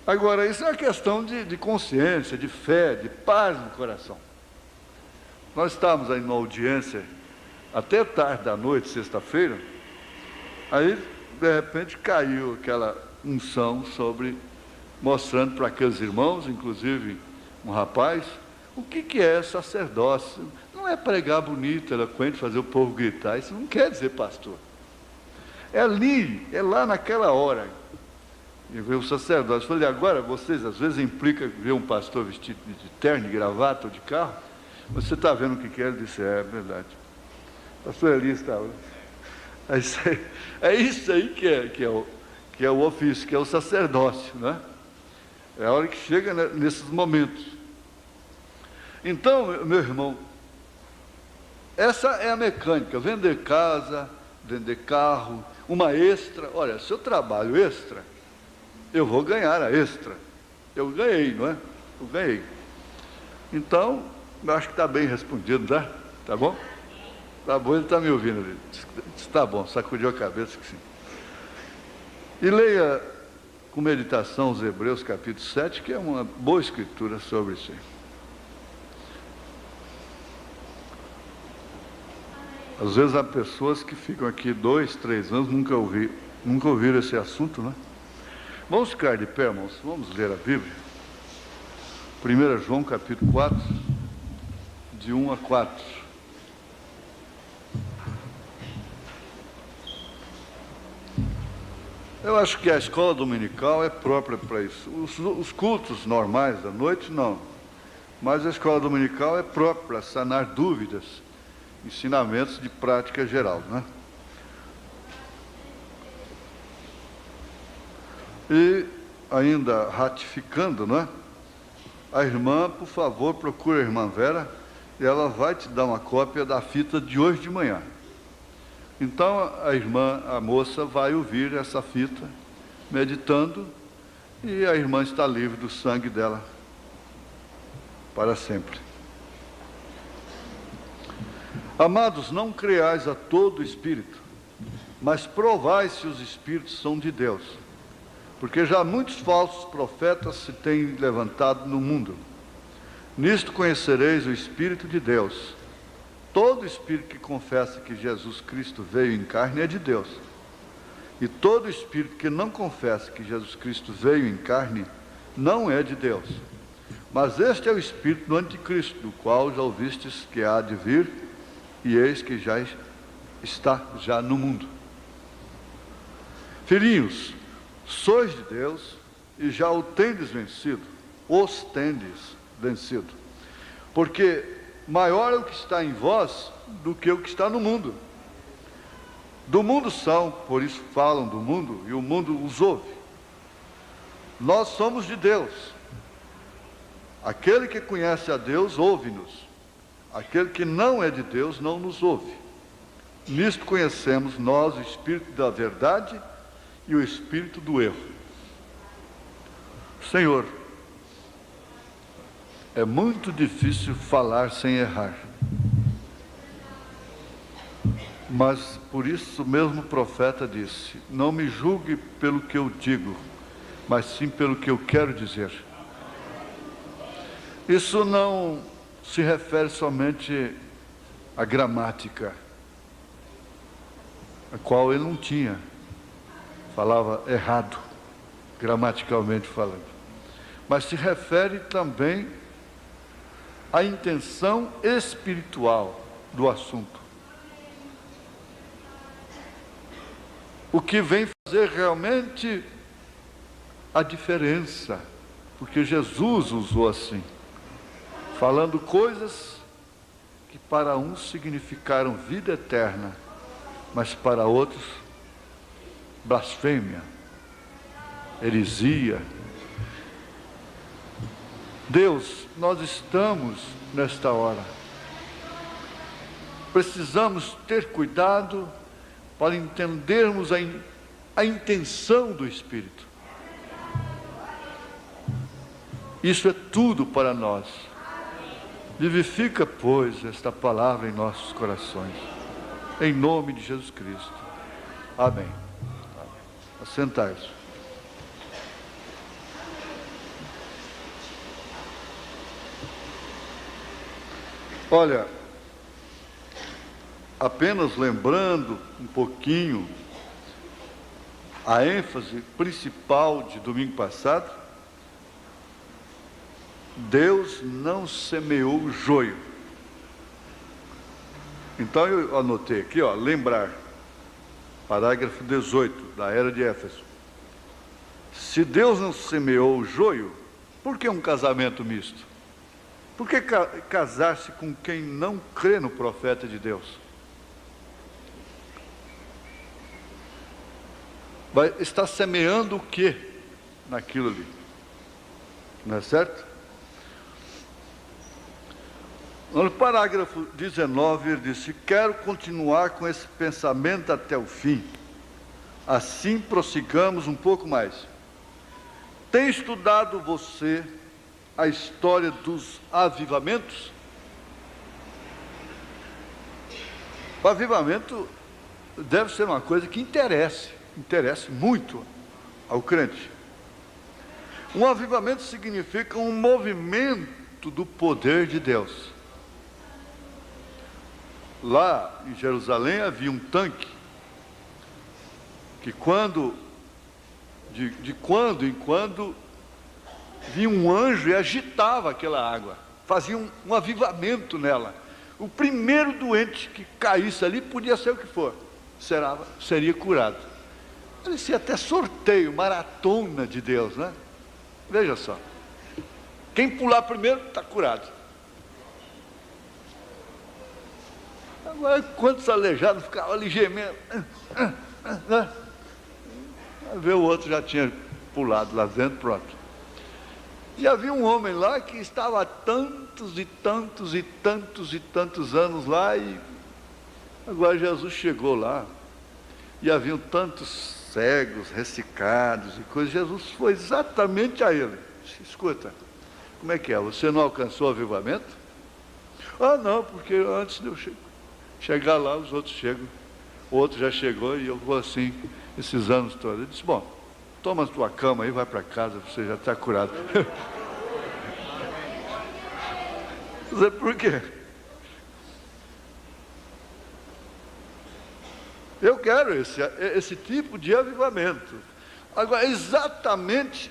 Agora, isso é uma questão de consciência, de fé, de paz no coração. Nós estávamos aí numa audiência, até tarde da noite, sexta-feira, aí, de repente, caiu aquela unção mostrando para aqueles irmãos, inclusive um rapaz, o que é sacerdócio. Não é pregar bonito, eloquente, fazer o povo gritar, isso não quer dizer pastor. É ali, é lá naquela hora. E veio o sacerdote, falei, agora vocês às vezes implicam ver um pastor vestido de terno, de gravata ou de carro, você está vendo o que é? Ele disse, é verdade. Pastor Eli estava. É isso aí que é o ofício, que é o sacerdócio, né? É a hora que chega nesses momentos. Então, meu irmão, essa é a mecânica, vender casa, vender carro, uma extra. Olha, se eu trabalho extra, eu vou ganhar a extra. Eu ganhei, não é? Eu ganhei. Então, eu acho que está bem respondido, tá? Tá bom? Tá bom, ele está me ouvindo ali. Está bom, sacudiu a cabeça que sim. E leia com meditação os Hebreus capítulo 7, que é uma boa escritura sobre isso aí. Às vezes há pessoas que ficam aqui 2, 3 anos, nunca ouviram esse assunto, né? Vamos ficar de pé, irmãos, vamos ler a Bíblia. 1 João capítulo 4, de 1 a 4. Eu acho que a escola dominical é própria para isso. Os cultos normais da noite, não. Mas a escola dominical é própria para sanar dúvidas, ensinamentos de prática geral, né? E ainda ratificando, né? A irmã, por favor, procure a irmã Vera e ela vai te dar uma cópia da fita de hoje de manhã. Então a moça vai ouvir essa fita, meditando, e a irmã está livre do sangue dela para sempre. Amados, não creais a todo espírito, mas provai se os espíritos são de Deus, porque já muitos falsos profetas se têm levantado no mundo. Nisto conhecereis o Espírito de Deus. Todo espírito que confessa que Jesus Cristo veio em carne é de Deus. E todo espírito que não confessa que Jesus Cristo veio em carne não é de Deus. Mas este é o espírito do anticristo, do qual já ouvistes que há de vir, e eis que já está no mundo. Filhinhos, sois de Deus e já o tendes vencido, os tendes vencido. Porque maior é o que está em vós do que o que está no mundo. Do mundo são, por isso falam do mundo, e o mundo os ouve. Nós somos de Deus. Aquele que conhece a Deus, ouve-nos. Aquele que não é de Deus, não nos ouve. Nisto conhecemos nós o Espírito da verdade e o espírito do erro. Senhor, é muito difícil falar sem errar. Mas por isso mesmo o profeta disse: não me julgue pelo que eu digo, mas sim pelo que eu quero dizer. Isso não se refere somente à gramática, a qual ele não tinha. Falava errado, gramaticalmente falando. Mas se refere também à intenção espiritual do assunto. O que vem fazer realmente a diferença, porque Jesus usou assim, falando coisas que para uns significaram vida eterna, mas para outros blasfêmia, heresia. Deus, nós estamos nesta hora, precisamos ter cuidado para entendermos a intenção do Espírito. Isso é tudo para nós. Vivifica, pois, esta palavra em nossos corações, em nome de Jesus Cristo. Amém. Assentai-se. Olha, apenas lembrando um pouquinho a ênfase principal de domingo passado, Deus não semeou o joio. Então eu anotei aqui, lembrar, parágrafo 18 da Era de Éfeso. Se Deus não semeou o joio, por que um casamento misto? Por que casar-se com quem não crê no profeta de Deus? Vai estar semeando o que naquilo ali? Não é certo? No parágrafo 19 ele disse: quero continuar com esse pensamento até o fim. Assim prossigamos um pouco mais. Tem estudado você a história dos avivamentos? O avivamento deve ser uma coisa que interesse muito ao crente. Um avivamento significa um movimento do poder de Deus. Lá em Jerusalém havia um tanque que de quando em quando vinha um anjo e agitava aquela água, fazia um avivamento nela. O primeiro doente que caísse ali, podia ser o que for, seria curado. Parecia até sorteio, maratona de Deus, né? Veja só, quem pular primeiro está curado. Agora, quantos aleijados ficavam ali gemendo, ver o outro já tinha pulado lá dentro, pronto. E havia um homem lá que estava há tantos e tantos e tantos e tantos anos lá, e agora Jesus chegou lá, e haviam tantos cegos, ressecados e coisas. Jesus foi exatamente a ele. Escuta, como é que é? Você não alcançou o avivamento? Ah, não, porque antes de eu chegar lá, os outros chegam. outro já chegou e eu vou assim, esses anos todos. Ele disse, bom, toma a tua cama aí, vai para casa, você já está curado. Por quê? Eu quero esse tipo de avivamento. Agora, exatamente,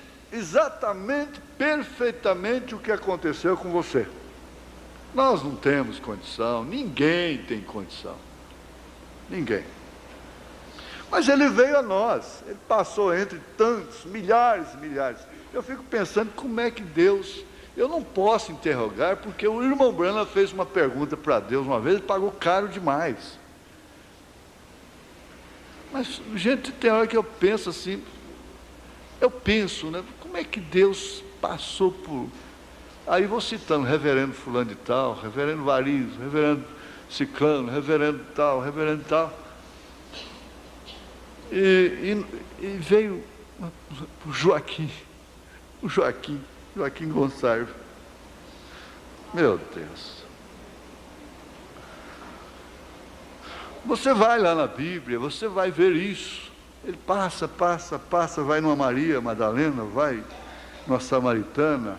perfeitamente o que aconteceu com você. Nós não temos condição, ninguém tem condição. Ninguém. Mas ele veio a nós, ele passou entre tantos, milhares e milhares. Eu fico pensando como é que Deus... Eu não posso interrogar, porque o irmão Branham fez uma pergunta para Deus uma vez, ele pagou caro demais. Mas, gente, tem hora que eu penso assim, né? Como é que Deus passou por... Aí vou citando reverendo fulano de tal, reverendo Varizo, reverendo ciclano, reverendo tal. E veio o Joaquim Gonçalves. Meu Deus. Você vai lá na Bíblia, você vai ver isso. Ele passa, vai numa Maria Madalena, vai numa Samaritana,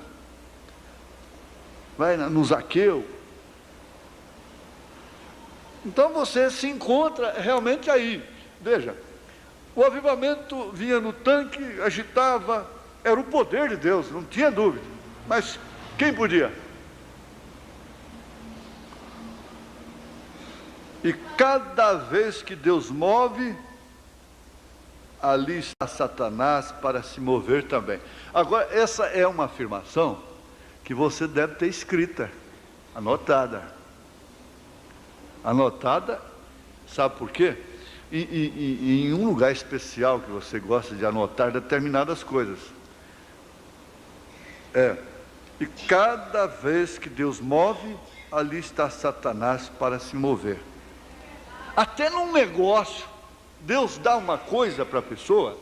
vai no Zaqueu. Então você se encontra realmente aí. Veja, o avivamento vinha no tanque, agitava, era o poder de Deus, não tinha dúvida. Mas quem podia? E cada vez que Deus move, ali está Satanás para se mover também. Agora, essa é uma afirmação que você deve ter escrita, anotada. Anotada, sabe por quê? Em um lugar especial que você gosta de anotar determinadas coisas. E cada vez que Deus move, ali está Satanás para se mover. Até num negócio, Deus dá uma coisa para a pessoa,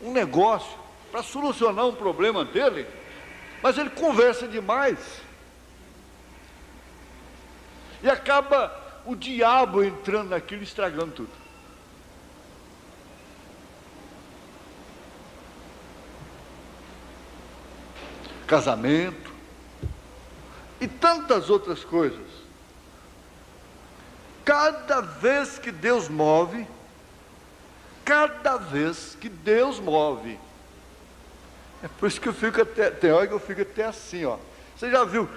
um negócio, para solucionar um problema dele, mas ele conversa demais. E acaba o diabo entrando naquilo e estragando tudo. Casamento e tantas outras coisas. Cada vez que Deus move, é por isso que eu fico até, tem hora que eu fico até assim, ó. Você já viu,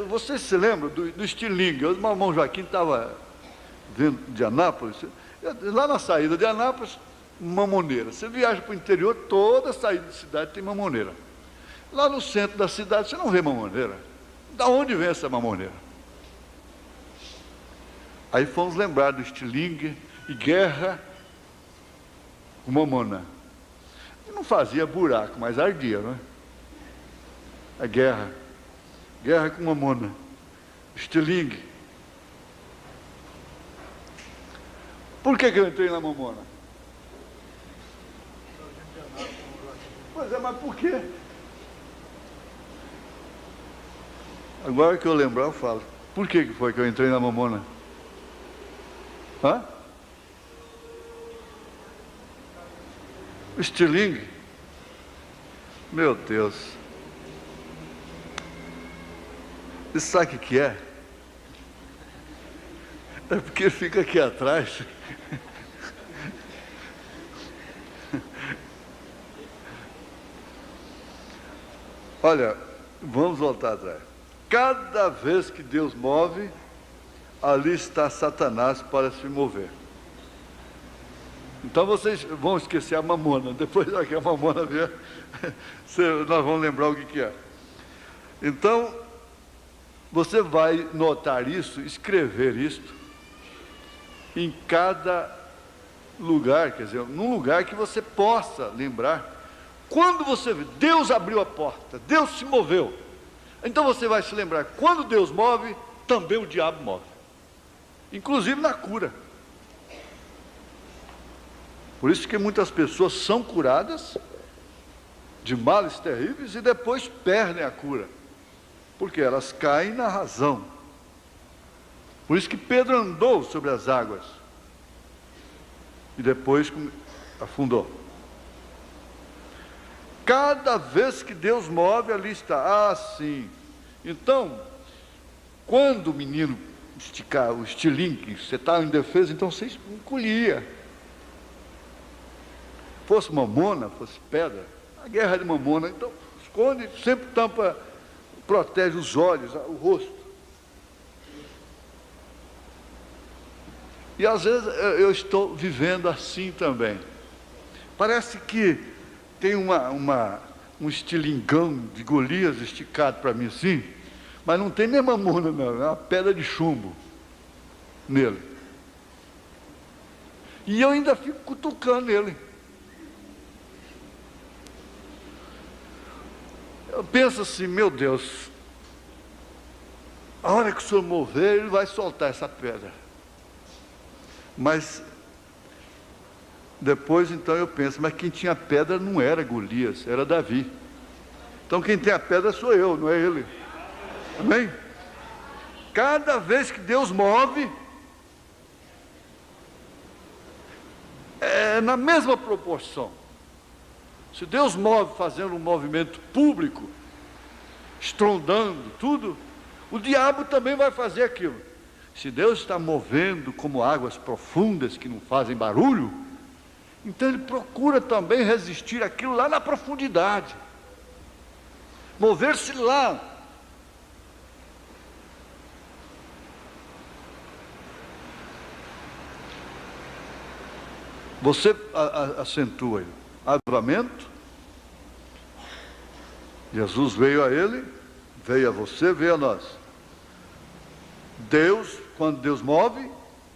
você se lembra do estilingue? O irmão Joaquim estava vindo de Anápolis, lá na saída de Anápolis, mamoneira. Você viaja para o interior, toda saída de cidade tem mamoneira. Lá no centro da cidade você não vê mamoneira. Da onde vem essa mamoneira? Aí fomos lembrar do estilingue e guerra com mamona. E não fazia buraco, mas ardia, não é? A guerra com mamona, estilingue. Por que eu entrei na mamona? Pois é, mas por quê? Agora que eu lembrar, eu falo. Por que foi que eu entrei na mamona? O estilingue? Meu Deus. E sabe o que é? É porque fica aqui atrás. Olha, vamos voltar atrás. Cada vez que Deus move, ali está Satanás para se mover. Então vocês vão esquecer a mamona. Depois que a mamona vier, nós vamos lembrar o que é. Então, você vai notar isso, escrever isto, em cada lugar, quer dizer, num lugar que você possa lembrar. Quando você vê, Deus abriu a porta, Deus se moveu. Então você vai se lembrar, quando Deus move, também o diabo move. Inclusive na cura. Por isso que muitas pessoas são curadas de males terríveis e depois perdem a cura. Porque elas caem na razão. Por isso que Pedro andou sobre as águas. e depois afundou. Cada vez que Deus move, ali está. Ah, sim. Então, quando o menino esticar o estilingue, você está em defesa, então você encolhia. Fosse mamona, fosse pedra, a guerra de mamona, então esconde, sempre tampa, protege os olhos, o rosto. E às vezes eu estou vivendo assim também. Parece que tem um estilingão de Golias esticado para mim assim, mas não tem nem mamona não, é uma pedra de chumbo nele. E eu ainda fico cutucando ele. Eu penso assim, meu Deus, a hora que o Senhor mover, ele vai soltar essa pedra. Mas depois então eu penso, mas quem tinha pedra não era Golias, era Davi. Então quem tem a pedra sou eu, não é ele. Amém? Cada vez que Deus move, é na mesma proporção. Se Deus move fazendo um movimento público, estrondando tudo, o diabo também vai fazer aquilo. Se Deus está movendo como águas profundas que não fazem barulho, então ele procura também resistir àquilo lá na profundidade. Mover-se lá. Você acentua aí. Avivamento. Jesus veio a ele, veio a você, veio a nós. Deus, quando Deus move,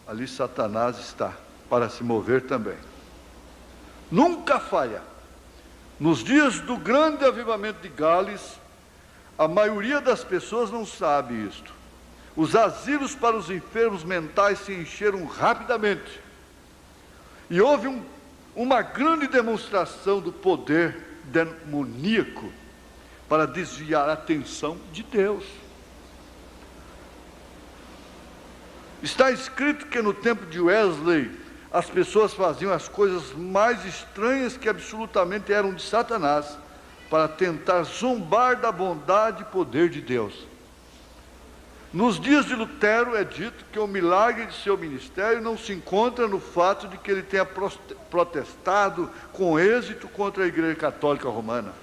ali Satanás está, para se mover também. Nunca falha. Nos dias do grande avivamento de Gales, a maioria das pessoas não sabe isto. Os asilos para os enfermos mentais se encheram rapidamente. E houve uma grande demonstração do poder demoníaco para desviar a atenção de Deus. Está escrito que no tempo de Wesley, as pessoas faziam as coisas mais estranhas que absolutamente eram de Satanás, para tentar zombar da bondade e poder de Deus. Nos dias de Lutero é dito que o milagre de seu ministério não se encontra no fato de que ele tenha protestado com êxito contra a Igreja Católica Romana,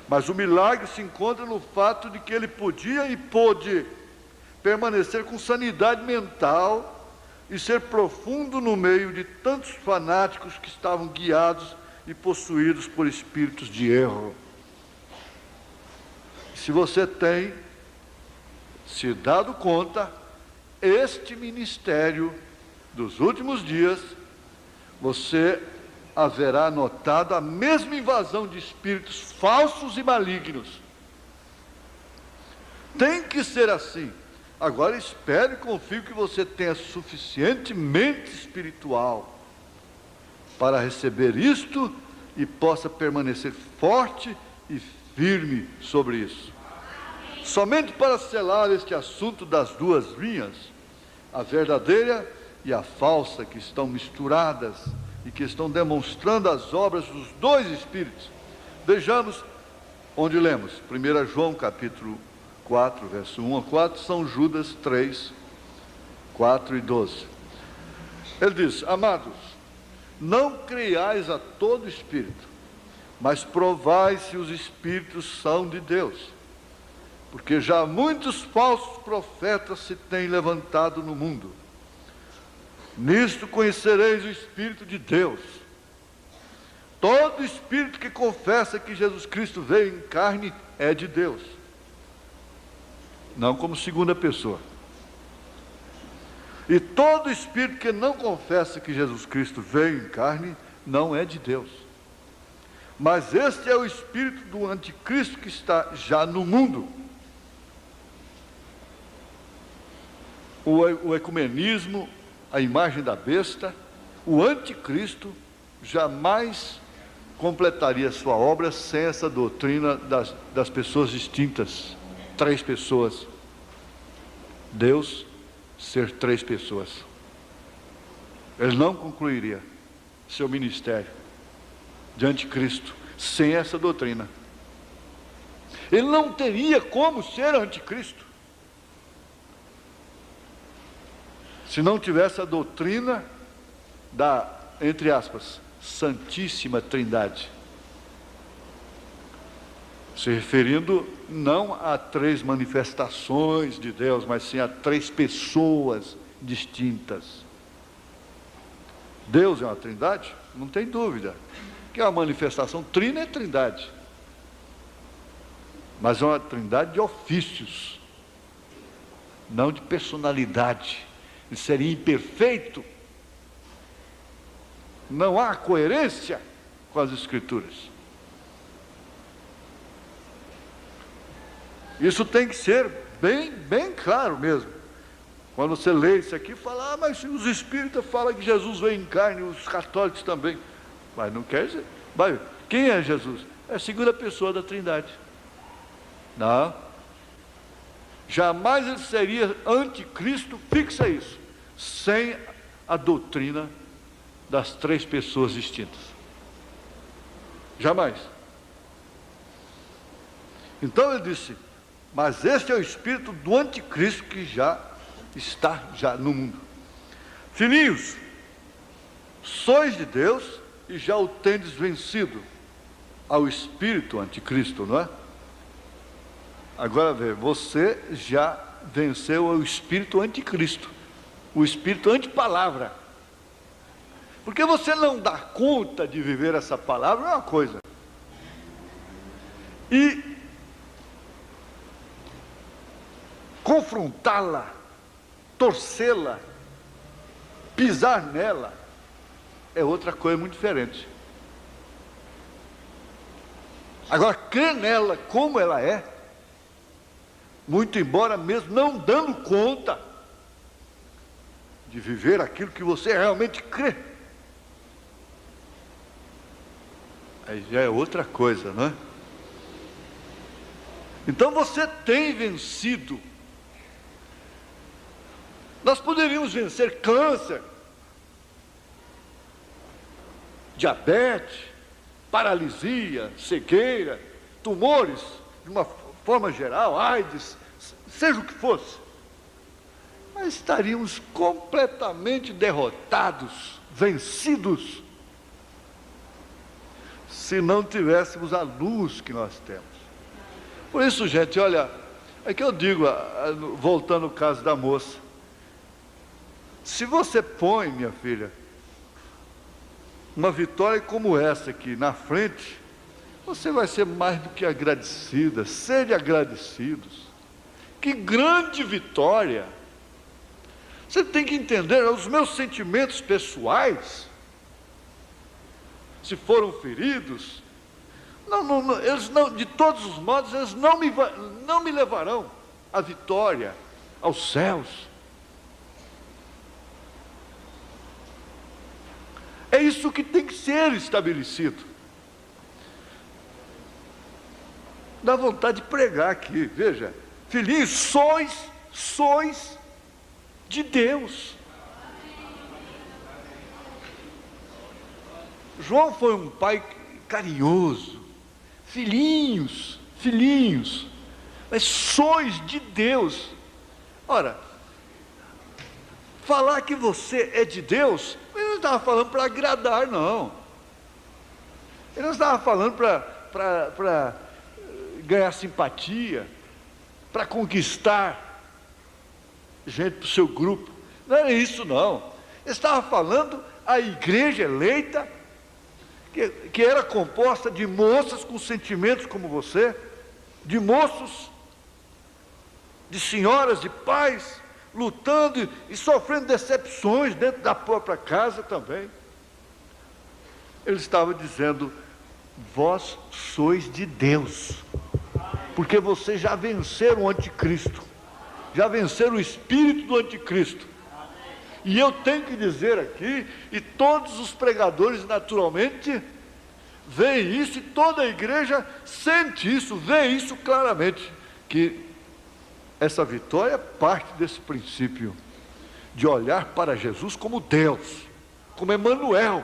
mas o milagre se encontra no fato de que ele podia e pôde permanecer com sanidade mental e ser profundo no meio de tantos fanáticos que estavam guiados e possuídos por espíritos de erro. Se você tem se dado conta, este ministério dos últimos dias, você haverá notado a mesma invasão de espíritos falsos e malignos. Tem que ser assim. Agora espere e confio que você tenha suficiente mente espiritual para receber isto e possa permanecer forte e firme sobre isso. Somente para selar este assunto das duas linhas, a verdadeira e a falsa, que estão misturadas e que estão demonstrando as obras dos dois Espíritos. Vejamos onde lemos. 1 João capítulo 4, verso 1 a 4, São Judas 3, 4 e 12. Ele diz: amados, não creiais a todo espírito, mas provai se os espíritos são de Deus. Porque já muitos falsos profetas se têm levantado no mundo. Nisto conhecereis o Espírito de Deus. Todo espírito que confessa que Jesus Cristo veio em carne é de Deus. Não como segunda pessoa. E todo espírito que não confessa que Jesus Cristo veio em carne não é de Deus. Mas este é o espírito do anticristo que está já no mundo. O ecumenismo, a imagem da besta, o anticristo jamais completaria sua obra sem essa doutrina das pessoas distintas. 3 pessoas. Deus ser 3 pessoas. Ele não concluiria. seu ministério de anticristo sem essa doutrina. Ele não teria como ser anticristo se não tivesse a doutrina da, entre aspas, Santíssima Trindade, se referindo não a 3 manifestações de Deus, mas sim a 3 pessoas distintas. Deus é uma trindade? Não tem dúvida. Que é uma manifestação trina, é trindade. Mas é uma trindade de ofícios, não de personalidade. Ele seria imperfeito. Não há coerência com as Escrituras. Isso tem que ser bem claro mesmo. Quando você lê isso aqui, fala, mas os espíritas falam que Jesus veio em carne, os católicos também. Mas não quer dizer. Mas quem é Jesus? É a segunda pessoa da Trindade. Não. Jamais ele seria anticristo, fixa isso, sem a doutrina das 3 pessoas distintas. Jamais. Então ele disse, mas este é o espírito do anticristo que já está no mundo. Filhinhos, sois de Deus e já o tendes vencido, ao espírito anticristo, não é? Agora vê, você já venceu o espírito anticristo, o espírito antipalavra. Porque você não dá conta de viver essa palavra é uma coisa, e confrontá-la, torcê-la, pisar nela, é outra coisa muito diferente. Agora, crer nela como ela é, muito embora mesmo não dando conta de viver aquilo que você realmente crê, aí já é outra coisa, não é? Então você tem vencido. Nós poderíamos vencer câncer, diabetes, paralisia, cegueira, tumores, de uma forma geral, AIDS, seja o que fosse. Mas estaríamos completamente derrotados, vencidos, se não tivéssemos a luz que nós temos. Por isso, gente, olha, é que eu digo, voltando ao caso da moça, se você põe, minha filha, uma vitória como essa aqui na frente, você vai ser mais do que agradecida. Sede agradecidos. Que grande vitória! Você tem que entender, os meus sentimentos pessoais, se foram feridos, eles não, de todos os modos, eles não me levarão à vitória, aos céus. É isso que tem que ser estabelecido. Dá vontade de pregar aqui, veja, filhinhos, sois de Deus. João foi um pai carinhoso, filhinhos, mas sois de Deus. Ora, falar que você é de Deus, ele não estava falando para agradar, não. Ele não estava falando para ganhar simpatia, para conquistar gente para o seu grupo. Não era isso, não. Ele estava falando a igreja eleita, que era composta de moças com sentimentos como você, de moços, de senhoras, de pais, lutando e sofrendo decepções dentro da própria casa também. Ele estava dizendo, vós sois de Deus, porque vocês já venceram o anticristo, já venceram o espírito do anticristo. E eu tenho que dizer aqui, e todos os pregadores naturalmente veem isso, e toda a igreja sente isso, vê isso claramente, que essa vitória parte desse princípio de olhar para Jesus como Deus, como Emanuel,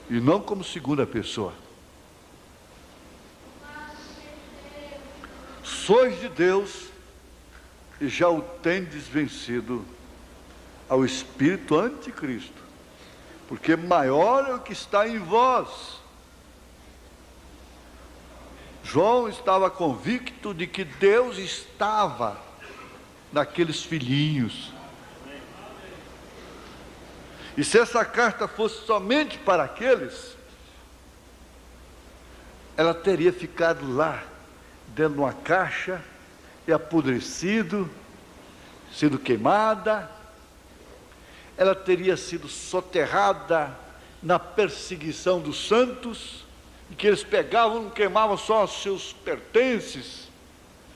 e não como segunda pessoa. Sois de Deus e já o tendes vencido ao espírito anticristo, porque maior é o que está em vós. João estava convicto de que Deus estava naqueles filhinhos. E se essa carta fosse somente para aqueles, ela teria ficado lá, dentro de uma caixa, e apodrecido, sido queimada. Ela teria sido soterrada na perseguição dos santos, e que eles pegavam, não queimavam só os seus pertences,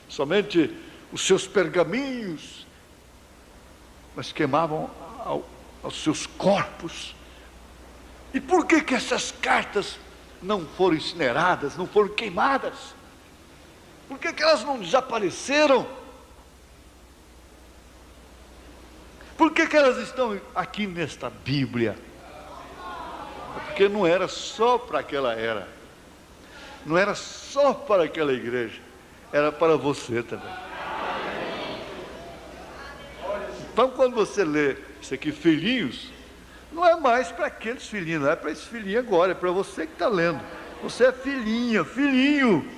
somente os seus pergaminhos, mas queimavam aos seus corpos. E por que essas cartas não foram incineradas, não foram queimadas? Por que elas não desapareceram? Por que elas estão aqui nesta Bíblia? Porque não era só para aquela era, não era só para aquela igreja, era para você também. Então, quando você lê isso aqui, filhinhos, não é mais para aqueles filhinhos, não é para esse filhinho agora, é para você que está lendo. Você é filhinha, filhinho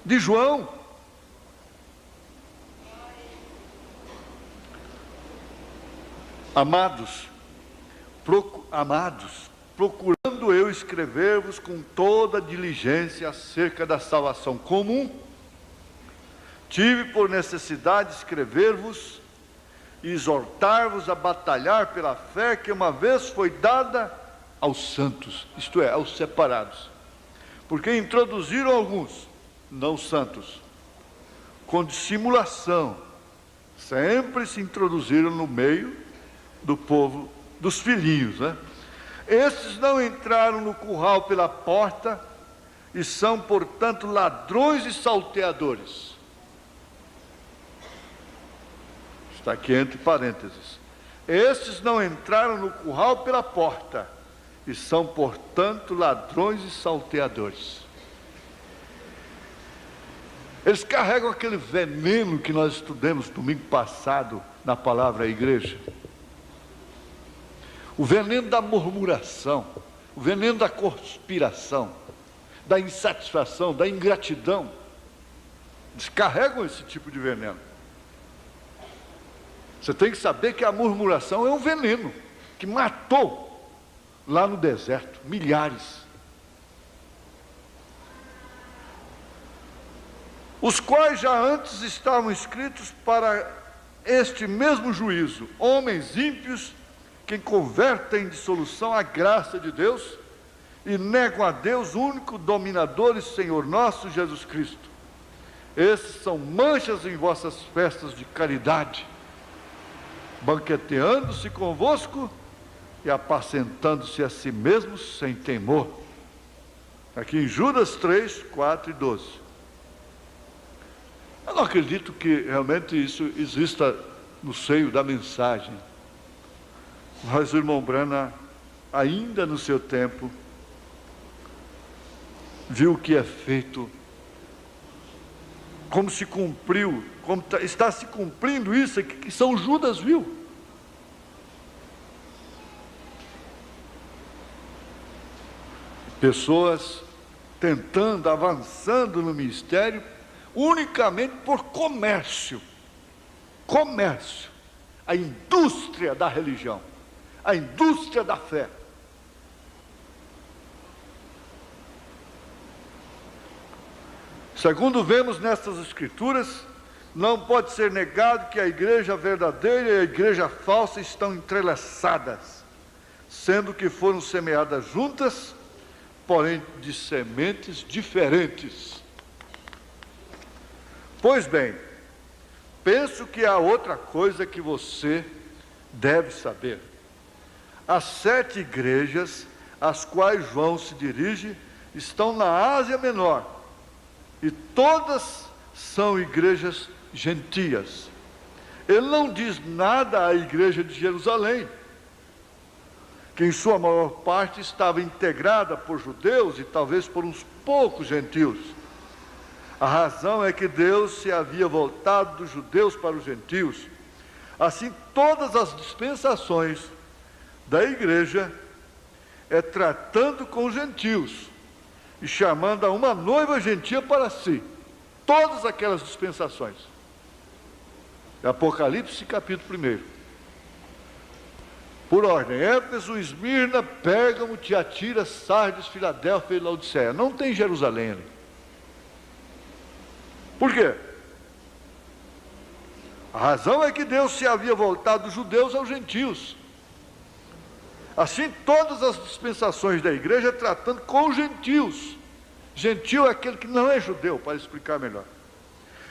de João. Amados, procurando eu escrever-vos com toda diligência acerca da salvação comum, tive por necessidade escrever-vos e exortar-vos a batalhar pela fé que uma vez foi dada aos santos, isto é, aos separados, porque introduziram alguns, não santos, com dissimulação, sempre se introduziram no meio do povo, dos filhinhos, né? Estes não entraram no curral pela porta e são, portanto, ladrões e salteadores. Está aqui entre parênteses. Estes não entraram no curral pela porta e são, portanto, ladrões e salteadores. Eles carregam aquele veneno que nós estudamos domingo passado na palavra igreja. O veneno da murmuração, o veneno da conspiração, da insatisfação, da ingratidão. Eles carregam esse tipo de veneno. Você tem que saber que a murmuração é um veneno que matou lá no deserto milhares. Os quais já antes estavam escritos para este mesmo juízo, homens ímpios que convertem em dissolução a graça de Deus e negam a Deus, único dominador e Senhor nosso, Jesus Cristo. Esses são manchas em vossas festas de caridade, banqueteando-se convosco e apacentando-se a si mesmos sem temor. Aqui em Judas 3, 4 e 12. Eu não acredito que realmente isso exista no seio da mensagem. Mas o irmão Branham, ainda no seu tempo, viu o que é feito, como se cumpriu, como está se cumprindo isso que São Judas viu. Pessoas tentando, avançando no ministério, unicamente por comércio, a indústria da religião, a indústria da fé. Segundo vemos nestas escrituras, não pode ser negado que a igreja verdadeira e a igreja falsa estão entrelaçadas, sendo que foram semeadas juntas, porém de sementes diferentes. Pois bem, penso que há outra coisa que você deve saber. As 7 igrejas às quais João se dirige estão na Ásia Menor, e todas são igrejas gentias. Ele não diz nada à igreja de Jerusalém, que em sua maior parte estava integrada por judeus e talvez por uns poucos gentios. A razão é que Deus se havia voltado dos judeus para os gentios. Assim, todas as dispensações da igreja é tratando com os gentios e chamando a uma noiva gentia para si. Todas aquelas dispensações. Apocalipse capítulo 1. Por ordem: Éfeso, Esmirna, Pérgamo, Tiatira, Sardes, Filadélfia e Laodiceia. Não tem Jerusalém ali. Por quê? A razão é que Deus se havia voltado dos judeus aos gentios. Assim, todas as dispensações da igreja tratando com os gentios. Gentil é aquele que não é judeu, para explicar melhor.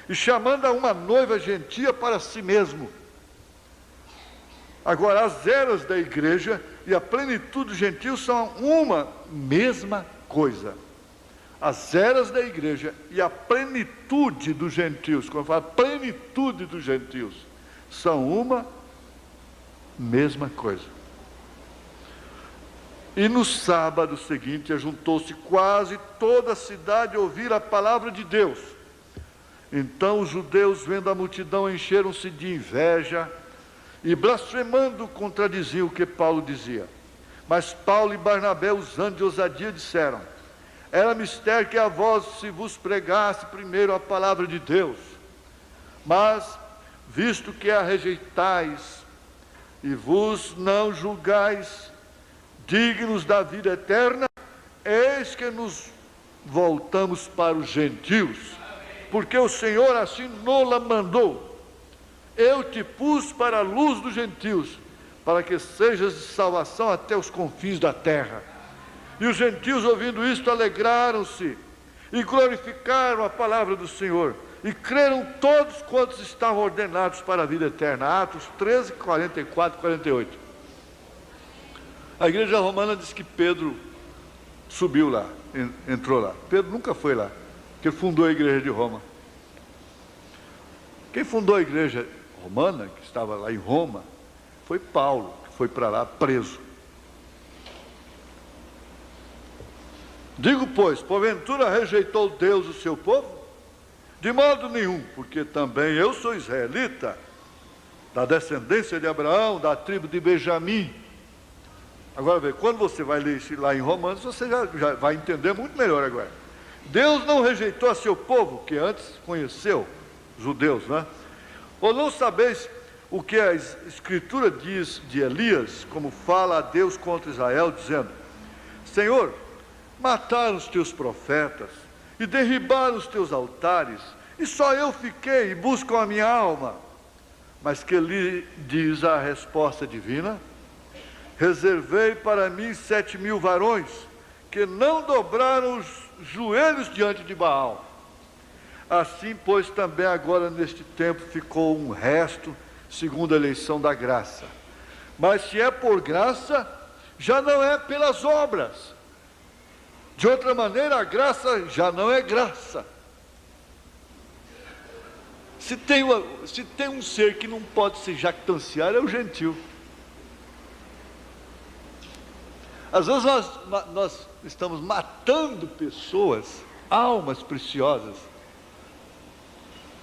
E chamando a uma noiva gentia para si mesmo. Agora, as eras da igreja e a plenitude dos gentios são uma mesma coisa. As eras da igreja e a plenitude dos gentios, quando eu falo plenitude dos gentios, são uma mesma coisa. E no sábado seguinte, ajuntou-se quase toda a cidade a ouvir a palavra de Deus. Então os judeus, vendo a multidão, encheram-se de inveja e, blasfemando, contradiziam o que Paulo dizia. Mas Paulo e Barnabé, usando de ousadia, disseram: era mister que a vós se vos pregasse primeiro a palavra de Deus. Mas, visto que a rejeitais e vos não julgais dignos da vida eterna, eis que nos voltamos para os gentios, porque o Senhor assim nola mandou. Eu te pus para a luz dos gentios, para que sejas de salvação até os confins da terra. E os gentios, ouvindo isto, alegraram-se e glorificaram a palavra do Senhor, e creram todos quantos estavam ordenados para a vida eterna. Atos 13, 44 e 48. A igreja romana diz que Pedro subiu lá, entrou lá. Pedro nunca foi lá, porque ele fundou a igreja de Roma. Quem fundou a igreja romana, que estava lá em Roma, foi Paulo, que foi para lá preso. Digo, pois, porventura rejeitou Deus o seu povo? De modo nenhum, porque também eu sou israelita, da descendência de Abraão, da tribo de Benjamim. Agora, vê, quando você vai ler isso lá em Romanos, você já vai entender muito melhor agora. Deus não rejeitou a seu povo, que antes conheceu, judeus, né? Ou não sabeis o que a Escritura diz de Elias, como fala a Deus contra Israel, dizendo: Senhor, mataram os teus profetas e derribaram os teus altares, e só eu fiquei e buscam a minha alma. Mas que lhe diz a resposta divina: reservei para mim 7.000 varões, que não dobraram os joelhos diante de Baal. Assim, pois, também agora neste tempo ficou um resto, segundo a eleição da graça. Mas se é por graça, já não é pelas obras. De outra maneira, a graça já não é graça. Se tem um ser que não pode se jactanciar, é o gentil. Às vezes nós estamos matando pessoas, almas preciosas,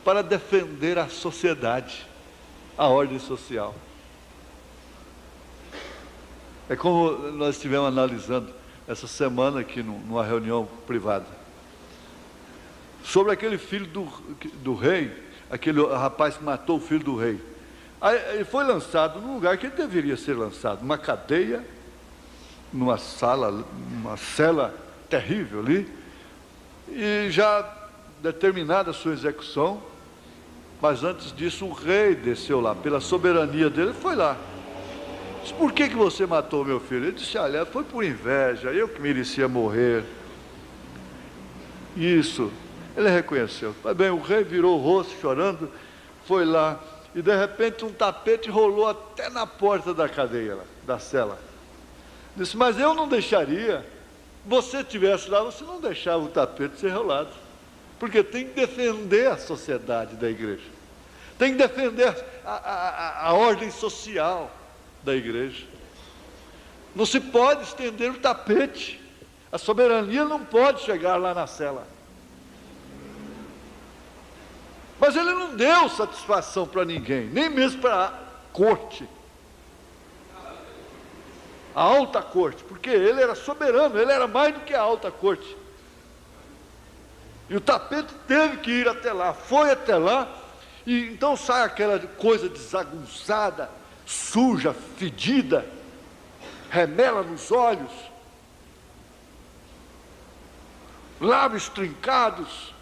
para defender a sociedade, a ordem social. É como nós estivemos analisando essa semana aqui numa reunião privada, sobre aquele filho do rei, aquele rapaz que matou o filho do rei. Aí, ele foi lançado num lugar que ele deveria ser lançado, numa cadeia, numa sala, uma cela terrível ali, e já determinada a sua execução. Mas antes disso o rei desceu lá, pela soberania dele, foi lá. Disse: por que você matou meu filho? Ele disse: olha, foi por inveja, eu que merecia morrer. Isso, ele reconheceu. Mas bem, o rei virou o rosto chorando, foi lá, e de repente um tapete rolou até na porta da cadeia, lá, da cela. Disse: mas eu não deixaria. Você estivesse lá, você não deixava o tapete ser rolado, porque tem que defender a sociedade da igreja, tem que defender a ordem social da igreja. Não se pode estender o tapete. A soberania não pode chegar lá na cela. Mas ele não deu satisfação para ninguém, nem mesmo para a corte, a alta corte, porque ele era soberano, ele era mais do que a alta corte. E o tapete teve que ir até lá, foi até lá, e então sai aquela coisa desaguçada, suja, fedida, remela nos olhos, lábios trincados,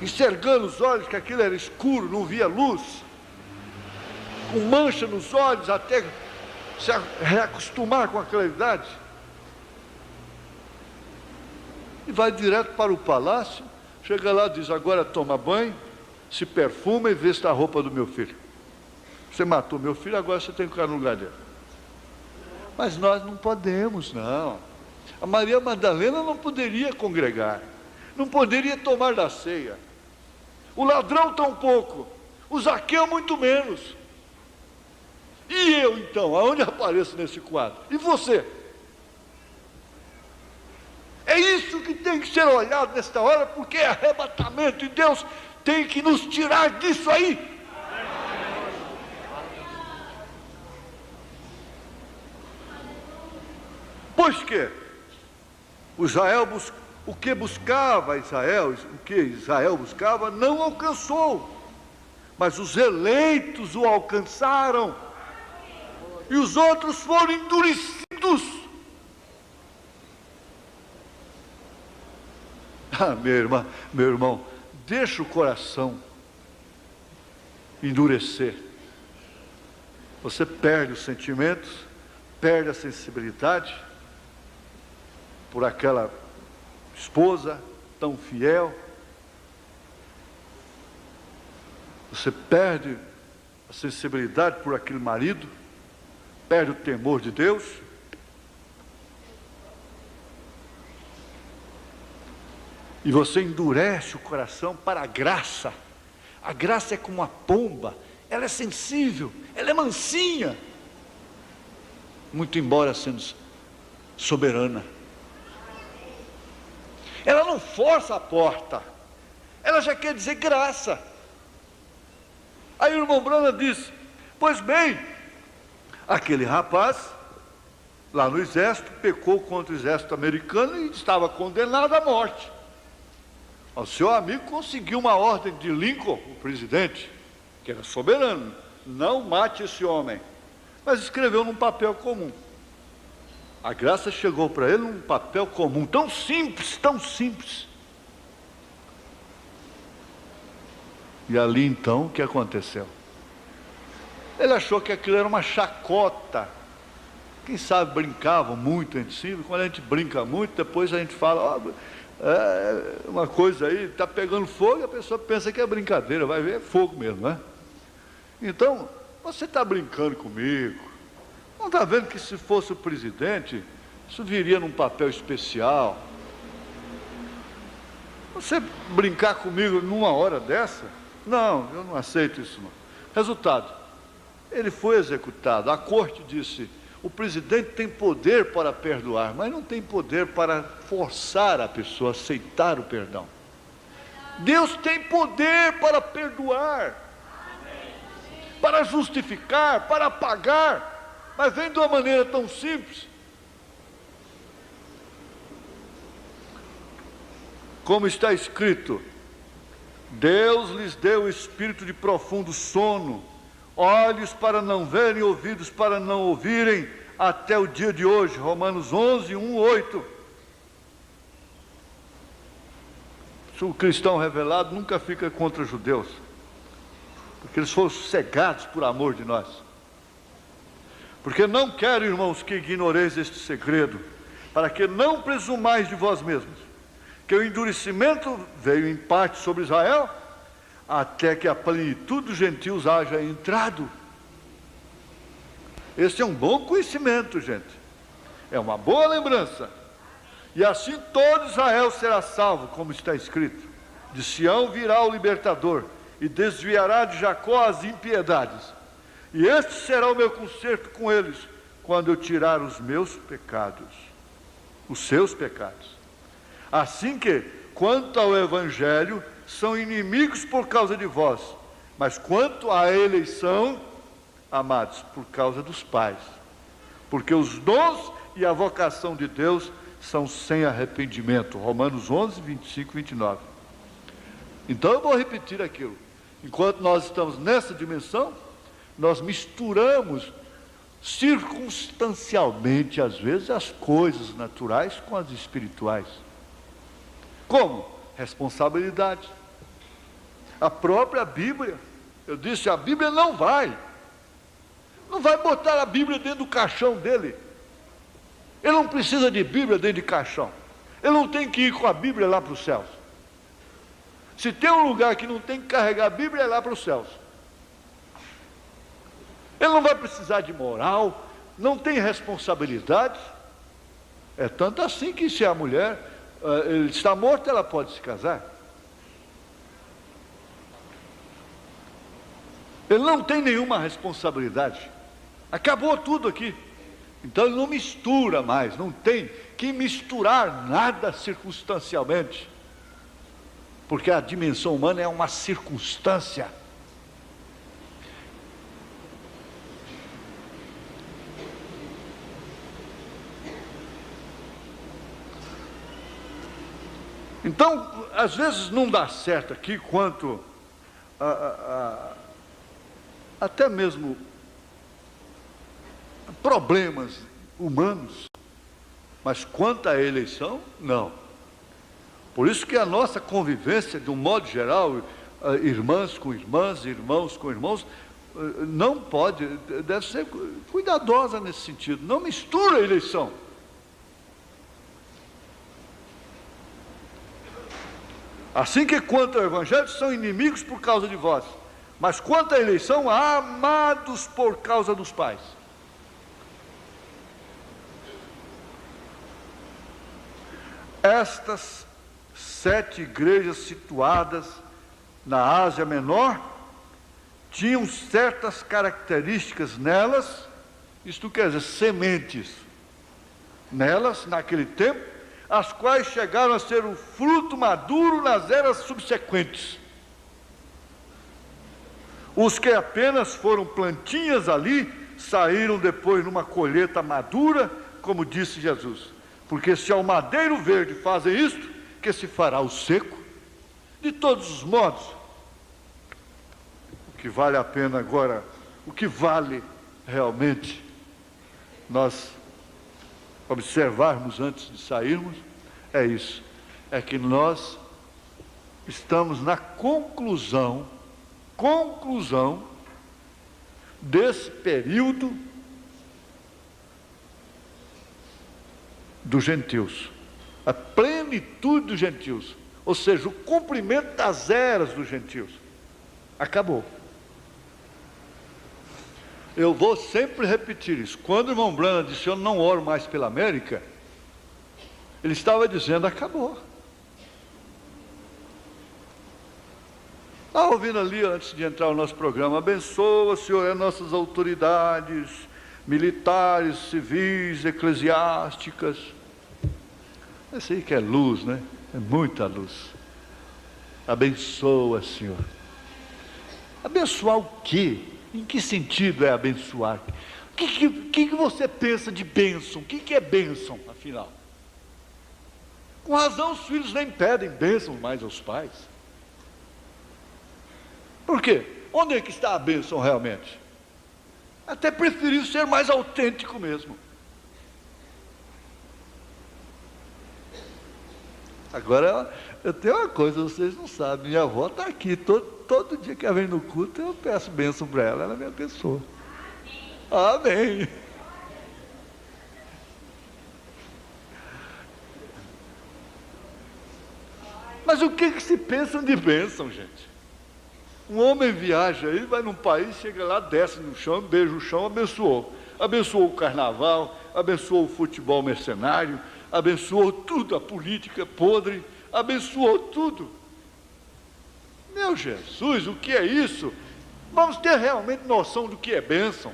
enxergando os olhos, que aquilo era escuro, não via luz, com mancha nos olhos, até se reacostumar com a claridade. E vai direto para o palácio, chega lá e diz: agora toma banho, se perfuma e veste a roupa do meu filho. Você matou meu filho, agora você tem que ficar no lugar dele. Mas nós não podemos, não. A Maria Madalena não poderia congregar, não poderia tomar da ceia. O ladrão tampouco, o Zaqueu muito menos. E eu então, aonde apareço nesse quadro? E você? É isso que tem que ser olhado nesta hora, porque é arrebatamento, e Deus tem que nos tirar disso aí. Pois que o que buscava Israel, o que Israel buscava, não alcançou, mas os eleitos o alcançaram, e os outros foram endurecidos. Minha irmã, meu irmão, deixa o coração endurecer. Você perde os sentimentos, perde a sensibilidade por aquela esposa tão fiel. Você perde a sensibilidade por aquele marido, perde o temor de Deus. E você endurece o coração para a graça. A graça é como uma pomba, ela é sensível, ela é mansinha, muito embora sendo soberana. Ela não força a porta, ela já quer dizer graça. Aí o irmão Brana disse: pois bem, aquele rapaz lá no exército pecou contra o exército americano e estava condenado à morte. O seu amigo conseguiu uma ordem de Lincoln, o presidente, que era soberano: não mate esse homem. Mas escreveu num papel comum. A graça chegou para ele num papel comum, tão simples, tão simples. E ali então, o que aconteceu? Ele achou que aquilo era uma chacota. Quem sabe brincavam muito entre si. Quando a gente brinca muito, depois a gente fala: uma coisa aí, está pegando fogo, e a pessoa pensa que é brincadeira, vai ver, é fogo mesmo, né? Então, você está brincando comigo, não está vendo que se fosse o presidente, isso viria num papel especial? Você brincar comigo numa hora dessa? Não, eu não aceito isso não. Resultado, ele foi executado. A corte disse: o presidente tem poder para perdoar, mas não tem poder para forçar a pessoa a aceitar o perdão. Deus tem poder para perdoar, para justificar, para pagar, mas vem de uma maneira tão simples. Como está escrito: Deus lhes deu o espírito de profundo sono, olhos para não verem, ouvidos para não ouvirem, até o dia de hoje. Romanos 11, 1, 8. O cristão revelado nunca fica contra os judeus, porque eles foram cegados por amor de nós. Porque não quero, irmãos, que ignoreis este segredo, para que não presumais de vós mesmos, que o endurecimento veio em parte sobre Israel, até que a plenitude dos gentios haja entrado. Esse é um bom conhecimento, gente, é uma boa lembrança. E assim todo Israel será salvo, como está escrito: de Sião virá o libertador, e desviará de Jacó as impiedades, E este será o meu conserto com eles, quando eu tirar os meus pecados, os seus pecados. Assim que, quanto ao Evangelho, são inimigos por causa de vós, mas quanto à eleição, amados, por causa dos pais. Porque os dons e a vocação de Deus são sem arrependimento. Romanos 11, 25 e 29. Então eu vou repetir aquilo. Enquanto nós estamos nessa dimensão, nós misturamos circunstancialmente, às vezes, as coisas naturais com as espirituais. Como? Responsabilidade. A própria Bíblia, eu disse, a Bíblia não vai botar a Bíblia dentro do caixão dele. Ele não precisa de Bíblia dentro de caixão. Ele não tem que ir com a Bíblia lá para os céus. Se tem um lugar que não tem que carregar a Bíblia, é lá para os céus. Ele não vai precisar de moral, não tem responsabilidade. É tanto assim que se a mulher ele está morta, ela pode se casar. Ele não tem nenhuma responsabilidade. Acabou tudo aqui. Então ele não mistura mais, não tem que misturar nada circunstancialmente. Porque a dimensão humana é uma circunstância. Então, às vezes não dá certo aqui quanto até mesmo problemas humanos, mas quanto à eleição, não. Por isso que a nossa convivência, de um modo geral, irmãs com irmãs, irmãos com irmãos, não pode, deve ser cuidadosa nesse sentido, não mistura a eleição. Assim que quanto ao Evangelho, são inimigos por causa de vós, mas quanto à eleição, amados por causa dos pais. Estas 7 igrejas situadas na Ásia Menor tinham certas características nelas, isto quer dizer, sementes nelas, naquele tempo, as quais chegaram a ser o fruto maduro nas eras subsequentes. Os que apenas foram plantinhas ali, saíram depois numa colheita madura, como disse Jesus. Porque se ao madeiro verde fazem isto, que se fará o seco? De todos os modos, o que vale a pena agora, o que vale realmente nós observarmos antes de sairmos, é isso, é que nós estamos na conclusão desse período dos gentios, a plenitude dos gentios, ou seja, o cumprimento das eras dos gentios, acabou. Eu vou sempre repetir isso. Quando o irmão Branham disse, eu não oro mais pela América, ele estava dizendo, acabou. Estava ouvindo ali, antes de entrar no nosso programa, abençoa, Senhor, as nossas autoridades militares, civis, eclesiásticas. Esse aí que é luz, né? É muita luz. Abençoa, Senhor. Abençoar o quê? Em que sentido é abençoar? O que você pensa de bênção? O que é bênção, afinal? Com razão, os filhos nem pedem bênção mais aos pais. Por quê? Onde é que está a bênção realmente? Até preferiu ser mais autêntico mesmo. Agora, eu tenho uma coisa, vocês não sabem, minha avó está aqui, todo dia que ela vem no culto, eu peço bênção para ela me abençoa. Amém. Mas o que se pensa de bênção, gente? Um homem viaja aí, vai num país, chega lá, desce no chão, beija o chão, abençoou. Abençoou o carnaval, abençoou o futebol mercenário, abençoou tudo, a política podre, abençoou tudo. Meu Jesus, o que é isso? Vamos ter realmente noção do que é bênção.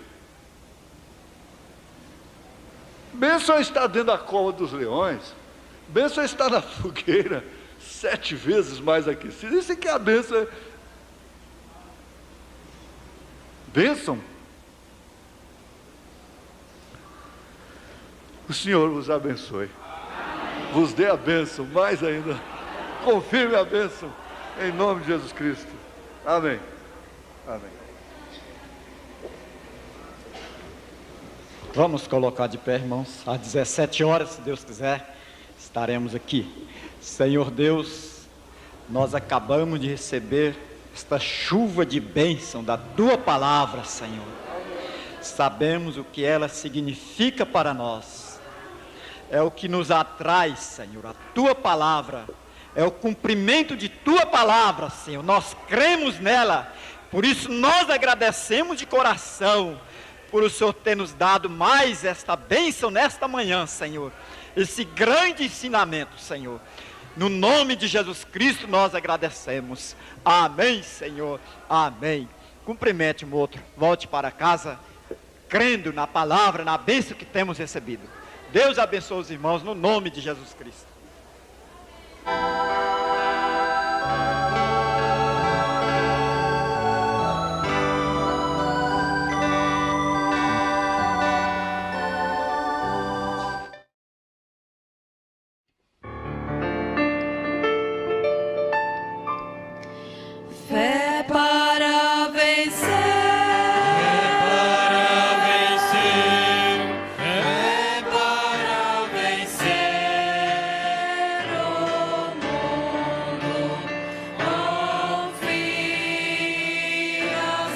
Bênção é estar dentro da cova dos leões. Bênção é estar na fogueira 7 vezes mais aquecida. Isso é que é a bênção. Bênção. O Senhor vos abençoe. Vos dê a bênção, mais ainda. Confirme a bênção. Em nome de Jesus Cristo. Amém. Amém. Vamos colocar de pé, irmãos. Às 17 horas, se Deus quiser, estaremos aqui. Senhor Deus, nós acabamos de receber esta chuva de bênção da Tua palavra, Senhor. Sabemos o que ela significa para nós. É o que nos atrai, Senhor, a Tua palavra. É o cumprimento de Tua palavra, Senhor. Nós cremos nela. Por isso nós agradecemos de coração por o Senhor ter nos dado mais esta bênção nesta manhã, Senhor. Esse grande ensinamento, Senhor. No nome de Jesus Cristo nós agradecemos. Amém, Senhor. Amém. Cumprimente um outro. Volte para casa, crendo na palavra, na bênção que temos recebido. Deus abençoe os irmãos no nome de Jesus Cristo. Fé para vencer, fé para vencer o mundo. Confia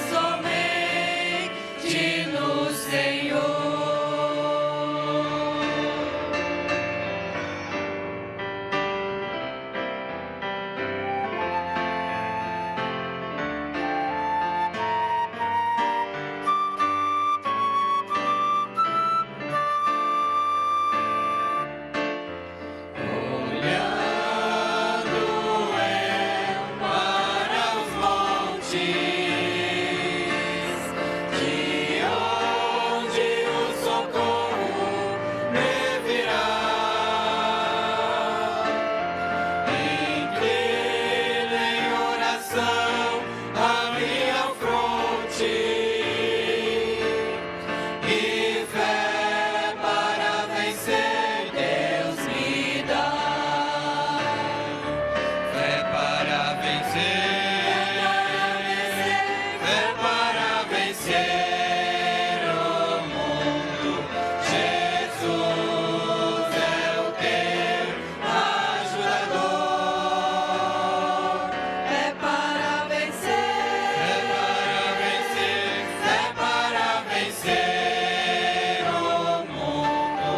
somente no Senhor. Para os montes, de onde o socorro me virá. Inclino em oração a minha fronte e fé para vencer Deus me dá. Fé para vencer, fé para vencer o mundo. Jesus é o teu ajudador. Fé para vencer, fé para vencer o mundo.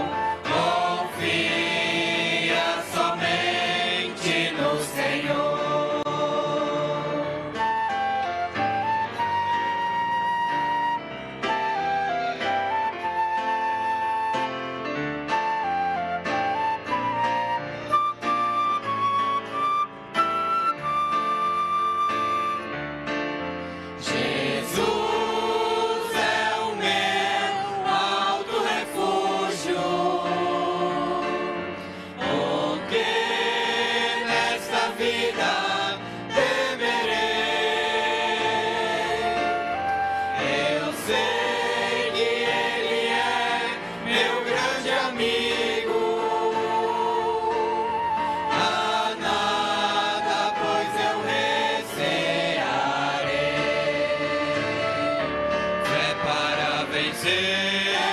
Confia somente no Senhor. Jesus é o meu alto refúgio, o que nesta vida temerei. Eu sei que Ele é meu grande amigo. A nada, pois eu recearei. Fé para vencer,